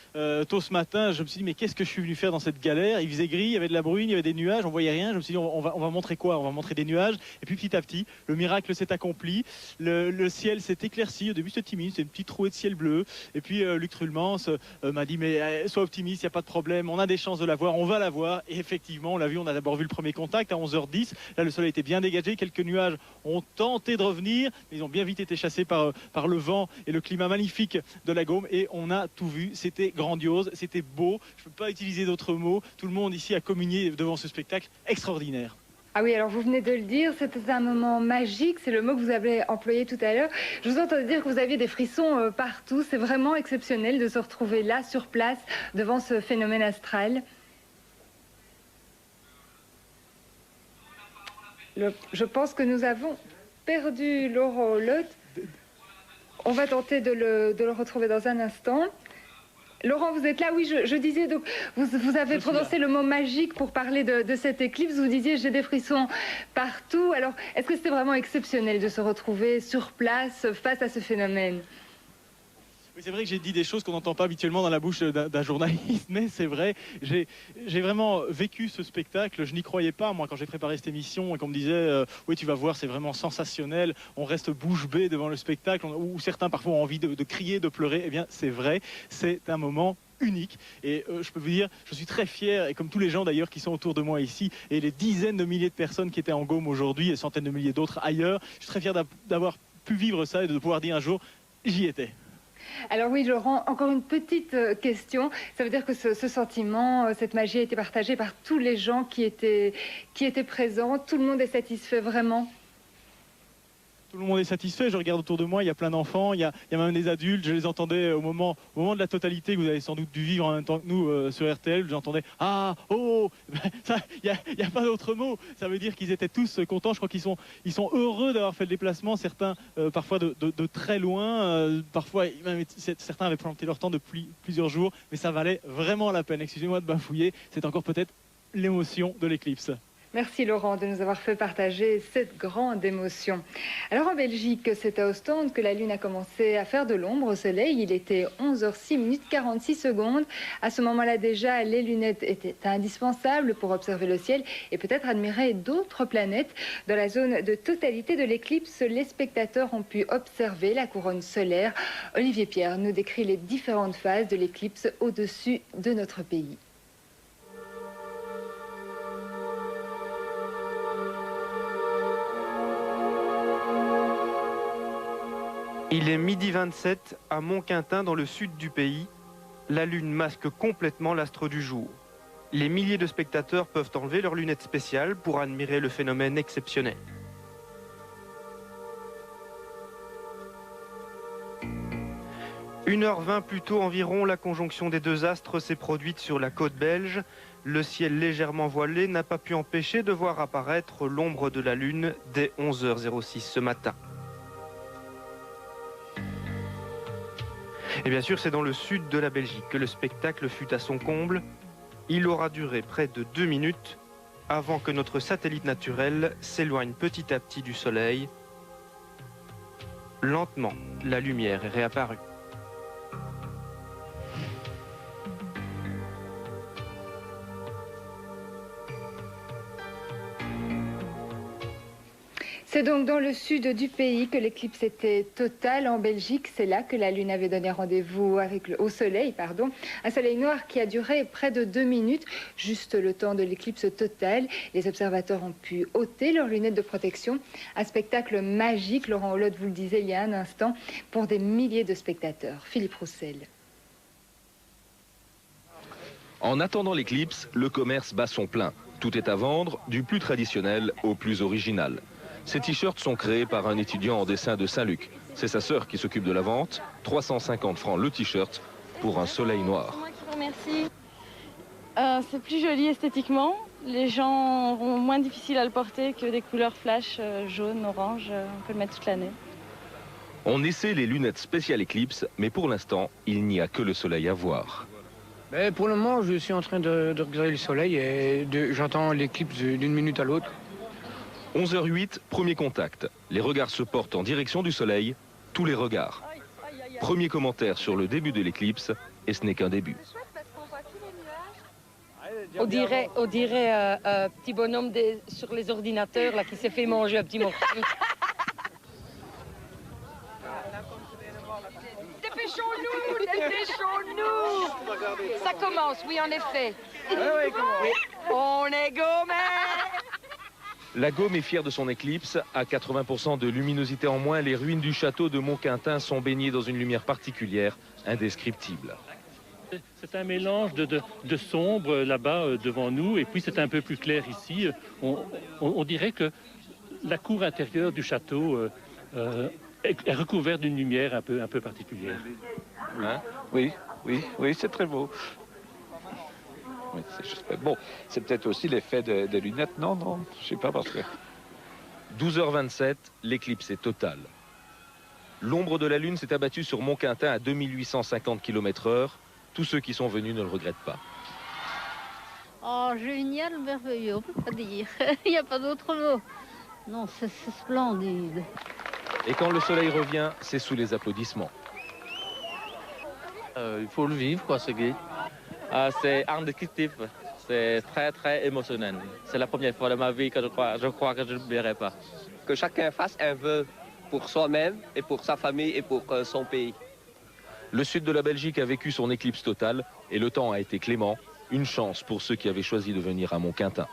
tôt ce matin, je me suis dit mais qu'est-ce que je suis venu faire dans cette galère? Il faisait gris, il y avait de la bruine, il y avait des nuages, on voyait rien. Je me suis dit on va montrer quoi? On va montrer des nuages. Et puis petit à petit, le miracle s'est accompli. Le ciel s'est éclairci. Au début c'était timide, c'était une petite trouée de ciel bleu. Et puis Luc Trulmans m'a dit mais sois optimiste, il n'y a pas de problème, on a des chances de la voir, on va la voir. Et effectivement, on l'a vu, on a d'abord vu le premier contact à 11h10. Là le soleil était bien dégagé, quelques nuages ont tenté de revenir, mais ils ont bien vite été chassés par le vent et le climat magnifique de la Gaume, et on a tout vu. C'était grandiose, c'était beau, je ne peux pas utiliser d'autres mots. Tout le monde ici a communié devant ce spectacle extraordinaire. Ah oui, alors vous venez de le dire, c'était un moment magique, c'est le mot que vous avez employé tout à l'heure. Je vous entends dire que vous aviez des frissons partout. C'est vraiment exceptionnel de se retrouver là, sur place, devant ce phénomène astral. Je pense que nous avons perdu Laurent Hollotte. On va tenter de le retrouver dans un instant. Laurent, vous êtes là? Oui, je disais, donc, vous avez prononcé le mot magique pour parler de cette éclipse. Vous disiez, j'ai des frissons partout. Alors, est-ce que c'était vraiment exceptionnel de se retrouver sur place face à ce phénomène? Oui, c'est vrai que j'ai dit des choses qu'on n'entend pas habituellement dans la bouche d'un journaliste, mais c'est vrai, j'ai vraiment vécu ce spectacle. Je n'y croyais pas, moi, quand j'ai préparé cette émission et qu'on me disait oui, tu vas voir, c'est vraiment sensationnel, on reste bouche bée devant le spectacle, où certains parfois ont envie de crier, de pleurer. Eh bien, c'est vrai, c'est un moment unique, et je peux vous dire, je suis très fier, et comme tous les gens d'ailleurs qui sont autour de moi ici, et les dizaines de milliers de personnes qui étaient en Gaume aujourd'hui, et centaines de milliers d'autres ailleurs, je suis très fier d'avoir pu vivre ça et de pouvoir dire un jour, j'y étais. Alors oui, Laurent, encore une petite question. Ça veut dire que ce sentiment, cette magie a été partagée par tous les gens qui étaient présents. Tout le monde est satisfait vraiment? Tout le monde est satisfait, je regarde autour de moi, il y a plein d'enfants, il y a même des adultes, je les entendais au moment de la totalité que vous avez sans doute dû vivre en même temps que nous sur RTL, j'entendais « Ah, oh !» Il n'y a pas d'autre mot, ça veut dire qu'ils étaient tous contents, je crois qu'ils sont heureux d'avoir fait le déplacement, certains parfois de très loin, parfois même, certains avaient planté leur temps depuis plusieurs jours, mais ça valait vraiment la peine, excusez-moi de bafouiller, c'est encore peut-être l'émotion de l'éclipse. Merci Laurent de nous avoir fait partager cette grande émotion. Alors en Belgique, c'est à Ostende que la Lune a commencé à faire de l'ombre au soleil. Il était 11h06 minutes 46 secondes. À ce moment-là déjà, les lunettes étaient indispensables pour observer le ciel et peut-être admirer d'autres planètes. Dans la zone de totalité de l'éclipse, les spectateurs ont pu observer la couronne solaire. Olivier Pierre nous décrit les différentes phases de l'éclipse au-dessus de notre pays. Il est midi 27 à Montquintin dans le sud du pays. La lune masque complètement l'astre du jour. Les milliers de spectateurs peuvent enlever leurs lunettes spéciales pour admirer le phénomène exceptionnel. « 1h20 plus tôt environ, la conjonction des deux astres s'est produite sur la côte belge. Le ciel légèrement voilé n'a pas pu empêcher de voir apparaître l'ombre de la lune dès 11h06 ce matin. Et bien sûr, c'est dans le sud de la Belgique que le spectacle fut à son comble. Il aura duré près de 2 minutes avant que notre satellite naturel s'éloigne petit à petit du Soleil. Lentement, la lumière est réapparue. C'est donc dans le sud du pays que l'éclipse était totale. En Belgique, c'est là que la Lune avait donné rendez-vous au Soleil. Un soleil noir qui a duré près de 2 minutes, juste le temps de l'éclipse totale. Les observateurs ont pu ôter leurs lunettes de protection. Un spectacle magique, Laurent Holod vous le disait il y a un instant, pour des milliers de spectateurs. Philippe Roussel. En attendant l'éclipse, le commerce bat son plein. Tout est à vendre, du plus traditionnel au plus original. Ces t-shirts sont créés par un étudiant en dessin de Saint-Luc. C'est sa sœur qui s'occupe de la vente. 350 francs le t-shirt pour un soleil noir. Merci. C'est plus joli esthétiquement. Les gens auront moins difficile à le porter que des couleurs flash, jaune, orange. On peut le mettre toute l'année. On essaie les lunettes spéciales Eclipse, mais pour l'instant, il n'y a que le soleil à voir. Mais pour le moment, je suis en train de regarder le soleil et j'entends l'éclipse d'une minute à l'autre. 11h08, premier contact. Les regards se portent en direction du soleil, tous les regards. Premier commentaire sur le début de l'éclipse, et ce n'est qu'un début. On dirait un petit bonhomme sur les ordinateurs là, qui s'est fait manger un petit morceau. Dépêchons-nous. Ça commence, oui, en effet. On est gommé. La Gaume est fière de son éclipse. À 80% de luminosité en moins, les ruines du château de Montquintin sont baignées dans une lumière particulière, indescriptible. C'est un mélange de sombre là-bas devant nous, et puis c'est un peu plus clair ici. On dirait que la cour intérieure du château est recouverte d'une lumière un peu particulière. Hein? Oui, c'est très beau. Oui, bon, c'est peut-être aussi l'effet des lunettes. Non, je sais pas parce que... 12h27, l'éclipse est totale. L'ombre de la Lune s'est abattue sur Montquintin à 2850 km/h. Tous ceux qui sont venus ne le regrettent pas. Oh, génial, merveilleux, on ne peut pas dire. Il n'y a pas d'autre mot. Non, c'est splendide. Et quand le soleil revient, c'est sous les applaudissements. Il faut le vivre, quoi, ce gai. C'est indescriptible. C'est très émotionnel. C'est la première fois de ma vie que je crois que je ne verrai pas. Que chacun fasse un vœu pour soi-même et pour sa famille et pour son pays. Le sud de la Belgique a vécu son éclipse totale et le temps a été clément. Une chance pour ceux qui avaient choisi de venir à Montquintin.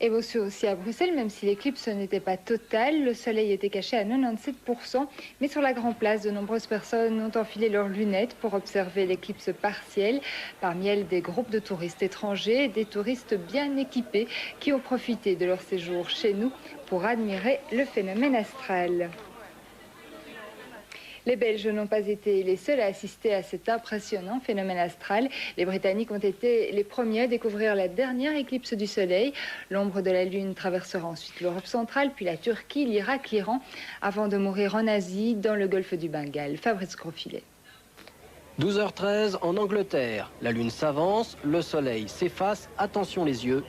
Et aussi à Bruxelles, même si l'éclipse n'était pas totale, le soleil était caché à 97%. Mais sur la Grand Place, de nombreuses personnes ont enfilé leurs lunettes pour observer l'éclipse partielle. Parmi elles, des groupes de touristes étrangers, des touristes bien équipés qui ont profité de leur séjour chez nous pour admirer le phénomène astral. Les Belges n'ont pas été les seuls à assister à cet impressionnant phénomène astral. Les Britanniques ont été les premiers à découvrir la dernière éclipse du Soleil. L'ombre de la Lune traversera ensuite l'Europe centrale, puis la Turquie, l'Irak, l'Iran, avant de mourir en Asie, dans le golfe du Bengale. Fabrice Grosfilet. 12h13 en Angleterre. La Lune s'avance, le Soleil s'efface. Attention les yeux.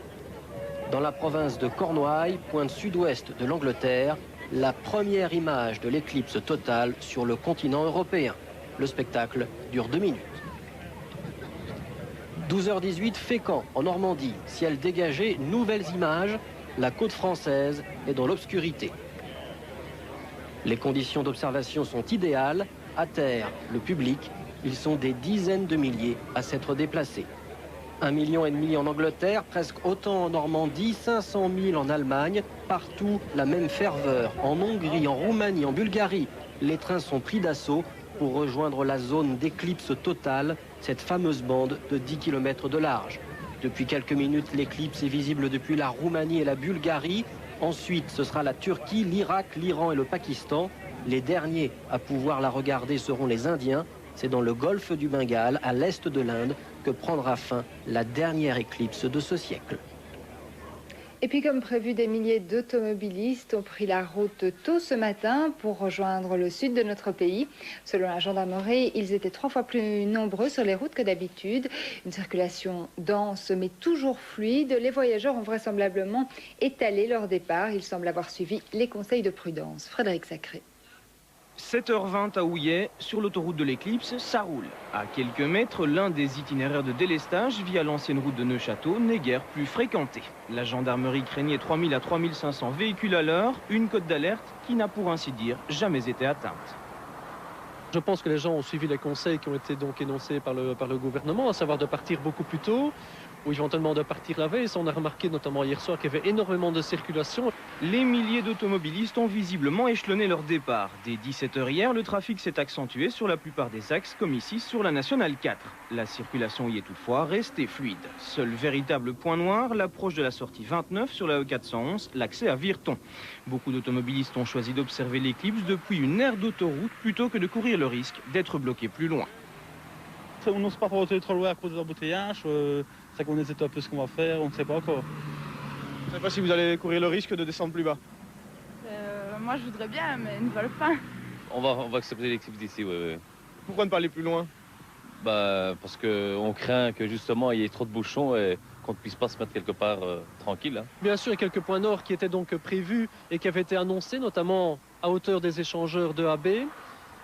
Dans la province de Cornouailles, pointe sud-ouest de l'Angleterre, la première image de l'éclipse totale sur le continent européen. Le spectacle dure 2 minutes. 12h18, Fécamp, en Normandie. Ciel dégagé, nouvelles images. La côte française est dans l'obscurité. Les conditions d'observation sont idéales. À terre, le public, ils sont des dizaines de milliers à s'être déplacés. 1,5 million en Angleterre, presque autant en Normandie, 500 000 en Allemagne. Partout, la même ferveur. En Hongrie, en Roumanie, en Bulgarie, les trains sont pris d'assaut pour rejoindre la zone d'éclipse totale, cette fameuse bande de 10 km de large. Depuis quelques minutes, l'éclipse est visible depuis la Roumanie et la Bulgarie. Ensuite, ce sera la Turquie, l'Irak, l'Iran et le Pakistan. Les derniers à pouvoir la regarder seront les Indiens. C'est dans le golfe du Bengale, à l'est de l'Inde, que prendra fin la dernière éclipse de ce siècle. Et puis comme prévu, des milliers d'automobilistes ont pris la route tôt ce matin pour rejoindre le sud de notre pays. Selon la gendarmerie, ils étaient 3 fois plus nombreux sur les routes que d'habitude. Une circulation dense mais toujours fluide. Les voyageurs ont vraisemblablement étalé leur départ. Ils semblent avoir suivi les conseils de prudence. Frédéric Sacré. 7h20 à Houillet, sur l'autoroute de l'Éclipse, ça roule. À quelques mètres, l'un des itinéraires de délestage via l'ancienne route de Neufchâteau n'est guère plus fréquenté. La gendarmerie craignait 3000 à 3500 véhicules à l'heure, une cote d'alerte qui n'a pour ainsi dire jamais été atteinte. Je pense que les gens ont suivi les conseils qui ont été donc énoncés par le gouvernement, à savoir de partir beaucoup plus tôt, ou éventuellement de partir la veille. On a remarqué notamment hier soir qu'il y avait énormément de circulation. Les milliers d'automobilistes ont visiblement échelonné leur départ. Dès 17h hier, le trafic s'est accentué sur la plupart des axes, comme ici sur la Nationale 4. La circulation y est toutefois restée fluide. Seul véritable point noir, l'approche de la sortie 29 sur la E411, l'accès à Virton. Beaucoup d'automobilistes ont choisi d'observer l'éclipse depuis une aire d'autoroute plutôt que de courir le risque d'être bloqués plus loin. On n'ose pas rentrer trop loin à cause de l'embouteillage. C'est qu'on essaie un peu ce qu'on va faire, on ne sait pas encore. Je ne sais pas si vous allez courir le risque de descendre plus bas. Moi je voudrais bien, mais ils ne veulent pas. On va accepter l'éclipse d'ici, oui. Pourquoi ne pas aller plus loin? Parce qu'on craint que justement il y ait trop de bouchons et qu'on ne puisse pas se mettre quelque part tranquille. Hein. Bien sûr, il y a quelques points nord qui étaient donc prévus et qui avaient été annoncés, notamment à hauteur des échangeurs de AB.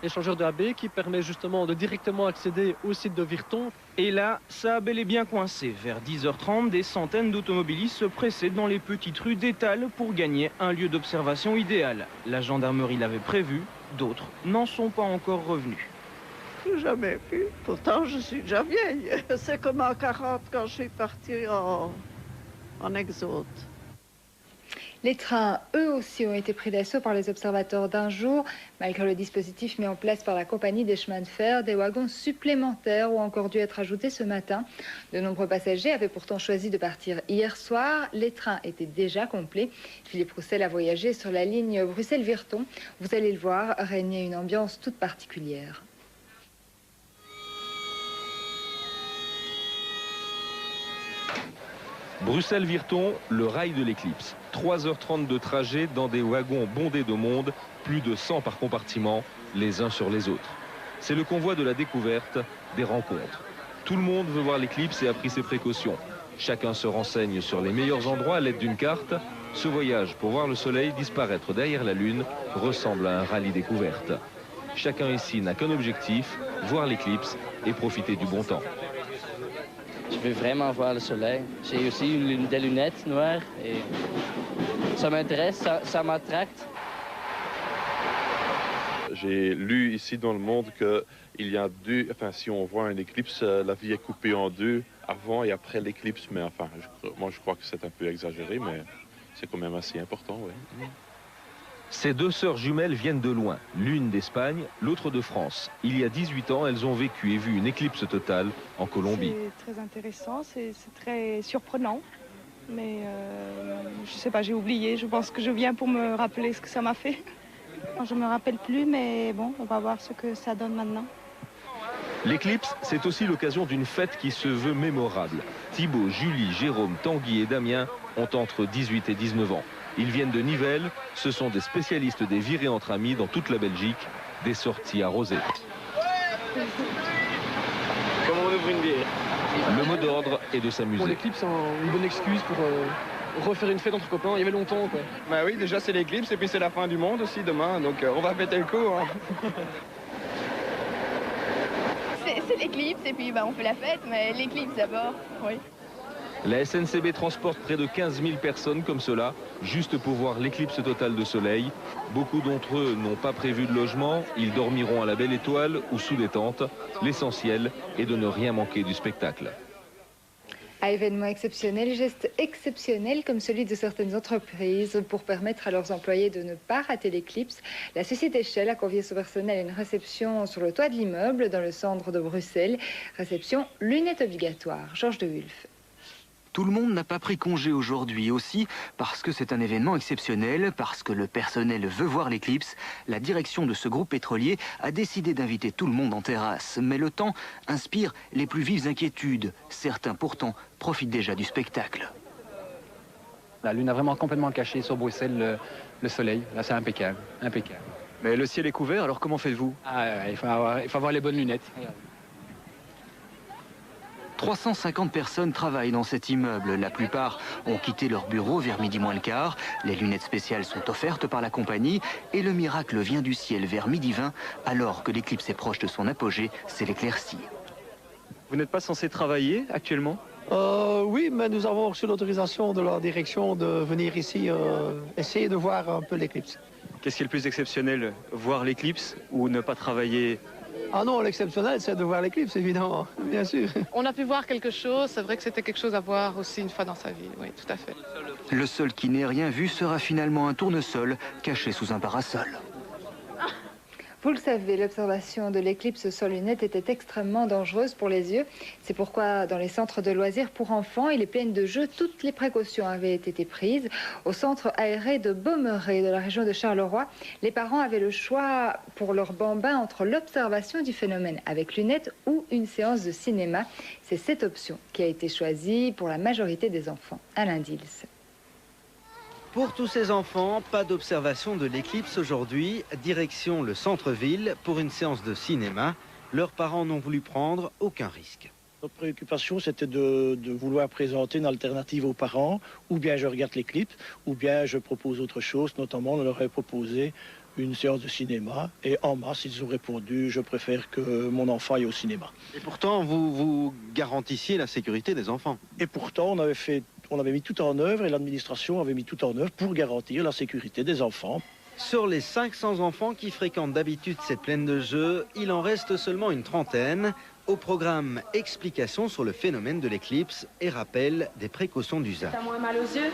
Échangeur de AB qui permet justement de directement accéder au site de Virton. Et là, ça a bel et bien coincé. Vers 10h30, des centaines d'automobilistes se pressaient dans les petites rues d'Étal pour gagner un lieu d'observation idéal. La gendarmerie l'avait prévu, d'autres n'en sont pas encore revenus. Je n'ai jamais pu, pourtant je suis déjà vieille. C'est comme en 40 quand je suis partie en exode. Les trains, eux aussi, ont été pris d'assaut par les observateurs d'un jour. Malgré le dispositif mis en place par la compagnie des chemins de fer, des wagons supplémentaires ont encore dû être ajoutés ce matin. De nombreux passagers avaient pourtant choisi de partir hier soir. Les trains étaient déjà complets. Philippe Roussel a voyagé sur la ligne Bruxelles-Virton. Vous allez le voir, régnait une ambiance toute particulière. Bruxelles-Virton, le rail de l'éclipse. 3h30 de trajet dans des wagons bondés de monde, plus de 100 par compartiment, les uns sur les autres. C'est le convoi de la découverte, des rencontres. Tout le monde veut voir l'éclipse et a pris ses précautions. Chacun se renseigne sur les meilleurs endroits à l'aide d'une carte. Ce voyage pour voir le soleil disparaître derrière la lune ressemble à un rallye découverte. Chacun ici n'a qu'un objectif, voir l'éclipse et profiter du bon temps. Je veux vraiment voir le soleil. J'ai aussi des lunettes noires et ça m'intéresse, ça m'attracte. J'ai lu ici dans le monde qu'il y a si on voit une éclipse, la vie est coupée en deux, avant et après l'éclipse. Mais enfin, moi je crois que c'est un peu exagéré, mais c'est quand même assez important, oui. Ces deux sœurs jumelles viennent de loin, l'une d'Espagne, l'autre de France. Il y a 18 ans, elles ont vécu et vu une éclipse totale en Colombie. C'est très intéressant, c'est très surprenant, mais je sais pas, j'ai oublié. Je pense que je viens pour me rappeler ce que ça m'a fait. Je me rappelle plus, mais bon, on va voir ce que ça donne maintenant. L'éclipse, c'est aussi l'occasion d'une fête qui se veut mémorable. Thibaut, Julie, Jérôme, Tanguy et Damien ont entre 18 et 19 ans. Ils viennent de Nivelles, ce sont des spécialistes des virées entre amis dans toute la Belgique, des sorties arrosées. Comment on ouvre une bière? Le mot d'ordre est de s'amuser. L'éclipse, c'est une bonne excuse pour refaire une fête entre copains. Il y avait longtemps, quoi. Bah oui, déjà c'est l'éclipse et puis c'est la fin du monde aussi demain, donc on va fêter le coup. Hein. C'est l'éclipse et puis on fait la fête, mais l'éclipse d'abord, oui. La SNCB transporte près de 15 000 personnes comme cela, juste pour voir l'éclipse totale de soleil. Beaucoup d'entre eux n'ont pas prévu de logement, ils dormiront à la Belle Étoile ou sous des tentes. L'essentiel est de ne rien manquer du spectacle. À événement exceptionnel, geste exceptionnel comme celui de certaines entreprises pour permettre à leurs employés de ne pas rater l'éclipse. La société Shell a convié son personnel à une réception sur le toit de l'immeuble dans le centre de Bruxelles. Réception lunettes obligatoires. Georges de Wulf. Tout le monde n'a pas pris congé aujourd'hui aussi parce que c'est un événement exceptionnel, parce que le personnel veut voir l'éclipse. La direction de ce groupe pétrolier a décidé d'inviter tout le monde en terrasse. Mais le temps inspire les plus vives inquiétudes. Certains pourtant profitent déjà du spectacle. La lune a vraiment complètement caché sur Bruxelles le soleil. Là, c'est impeccable, impeccable. Mais le ciel est couvert, alors comment faites-vous? Il faut avoir les bonnes lunettes. 350 personnes travaillent dans cet immeuble. La plupart ont quitté leur bureau vers midi moins le quart. Les lunettes spéciales sont offertes par la compagnie et le miracle vient du ciel vers midi 20, alors que l'éclipse est proche de son apogée, c'est l'éclaircie. Vous n'êtes pas censé travailler actuellement? Oui, mais nous avons reçu l'autorisation de la direction de venir ici essayer de voir un peu l'éclipse. Qu'est-ce qui est le plus exceptionnel? Voir l'éclipse ou ne pas travailler? Ah non, l'exceptionnel, c'est de voir l'éclipse, évidemment, bien sûr. On a pu voir quelque chose, c'est vrai que c'était quelque chose à voir aussi une fois dans sa vie, oui, tout à fait. Le seul qui n'ait rien vu sera finalement un tournesol caché sous un parasol. Vous le savez, l'observation de l'éclipse sans lunettes était extrêmement dangereuse pour les yeux. C'est pourquoi dans les centres de loisirs pour enfants et les plaines de jeux, toutes les précautions avaient été prises. Au centre aéré de Beaumeray, de la région de Charleroi, les parents avaient le choix pour leur bambin entre l'observation du phénomène avec lunettes ou une séance de cinéma. C'est cette option qui a été choisie pour la majorité des enfants. Alain Dils. Pour tous ces enfants, pas d'observation de l'éclipse aujourd'hui. Direction le centre-ville pour une séance de cinéma. Leurs parents n'ont voulu prendre aucun risque. Notre préoccupation, c'était de vouloir présenter une alternative aux parents. Ou bien je regarde l'éclipse, ou bien je propose autre chose. Notamment, on leur a proposé une séance de cinéma. Et en masse, ils ont répondu, je préfère que mon enfant aille au cinéma. Et pourtant, vous garantissiez la sécurité des enfants. Et pourtant, on avait mis tout en œuvre et l'administration avait mis tout en œuvre pour garantir la sécurité des enfants. Sur les 500 enfants qui fréquentent d'habitude cette plaine de jeux, il en reste seulement une trentaine. Au programme, explications sur le phénomène de l'éclipse et rappel des précautions d'usage. T'as moins mal aux yeux?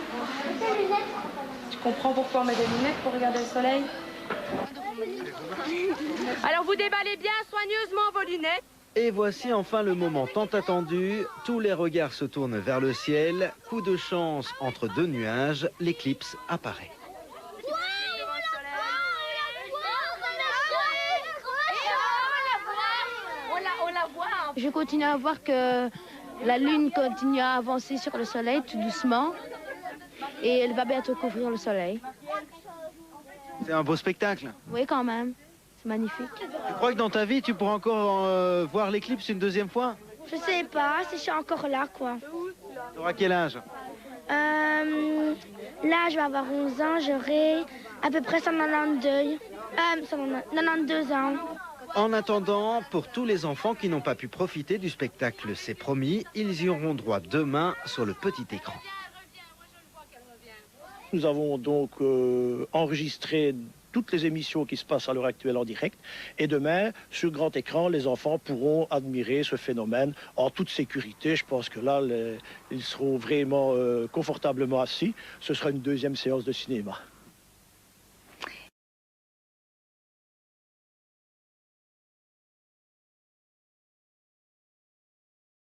Tu comprends pourquoi on met des lunettes pour regarder le soleil? Alors vous déballez bien soigneusement vos lunettes. Et voici enfin le moment tant attendu. Tous les regards se tournent vers le ciel. Coup de chance entre deux nuages, l'éclipse apparaît. Je continue à voir que la lune continue à avancer sur le soleil tout doucement et elle va bientôt couvrir le soleil. C'est un beau spectacle. Oui, quand même. C'est magnifique. Tu crois que dans ta vie, tu pourras encore voir l'éclipse une deuxième fois? Je sais pas, si je suis encore là, quoi. Tu auras quel âge? Là, je vais avoir 11 ans, j'aurai à peu près 192 ans. En attendant, pour tous les enfants qui n'ont pas pu profiter du spectacle, c'est promis, ils y auront droit demain sur le petit écran. Nous avons donc enregistré toutes les émissions qui se passent à l'heure actuelle en direct. Et demain, sur grand écran, les enfants pourront admirer ce phénomène en toute sécurité. Je pense que là, ils seront vraiment confortablement assis. Ce sera une deuxième séance de cinéma.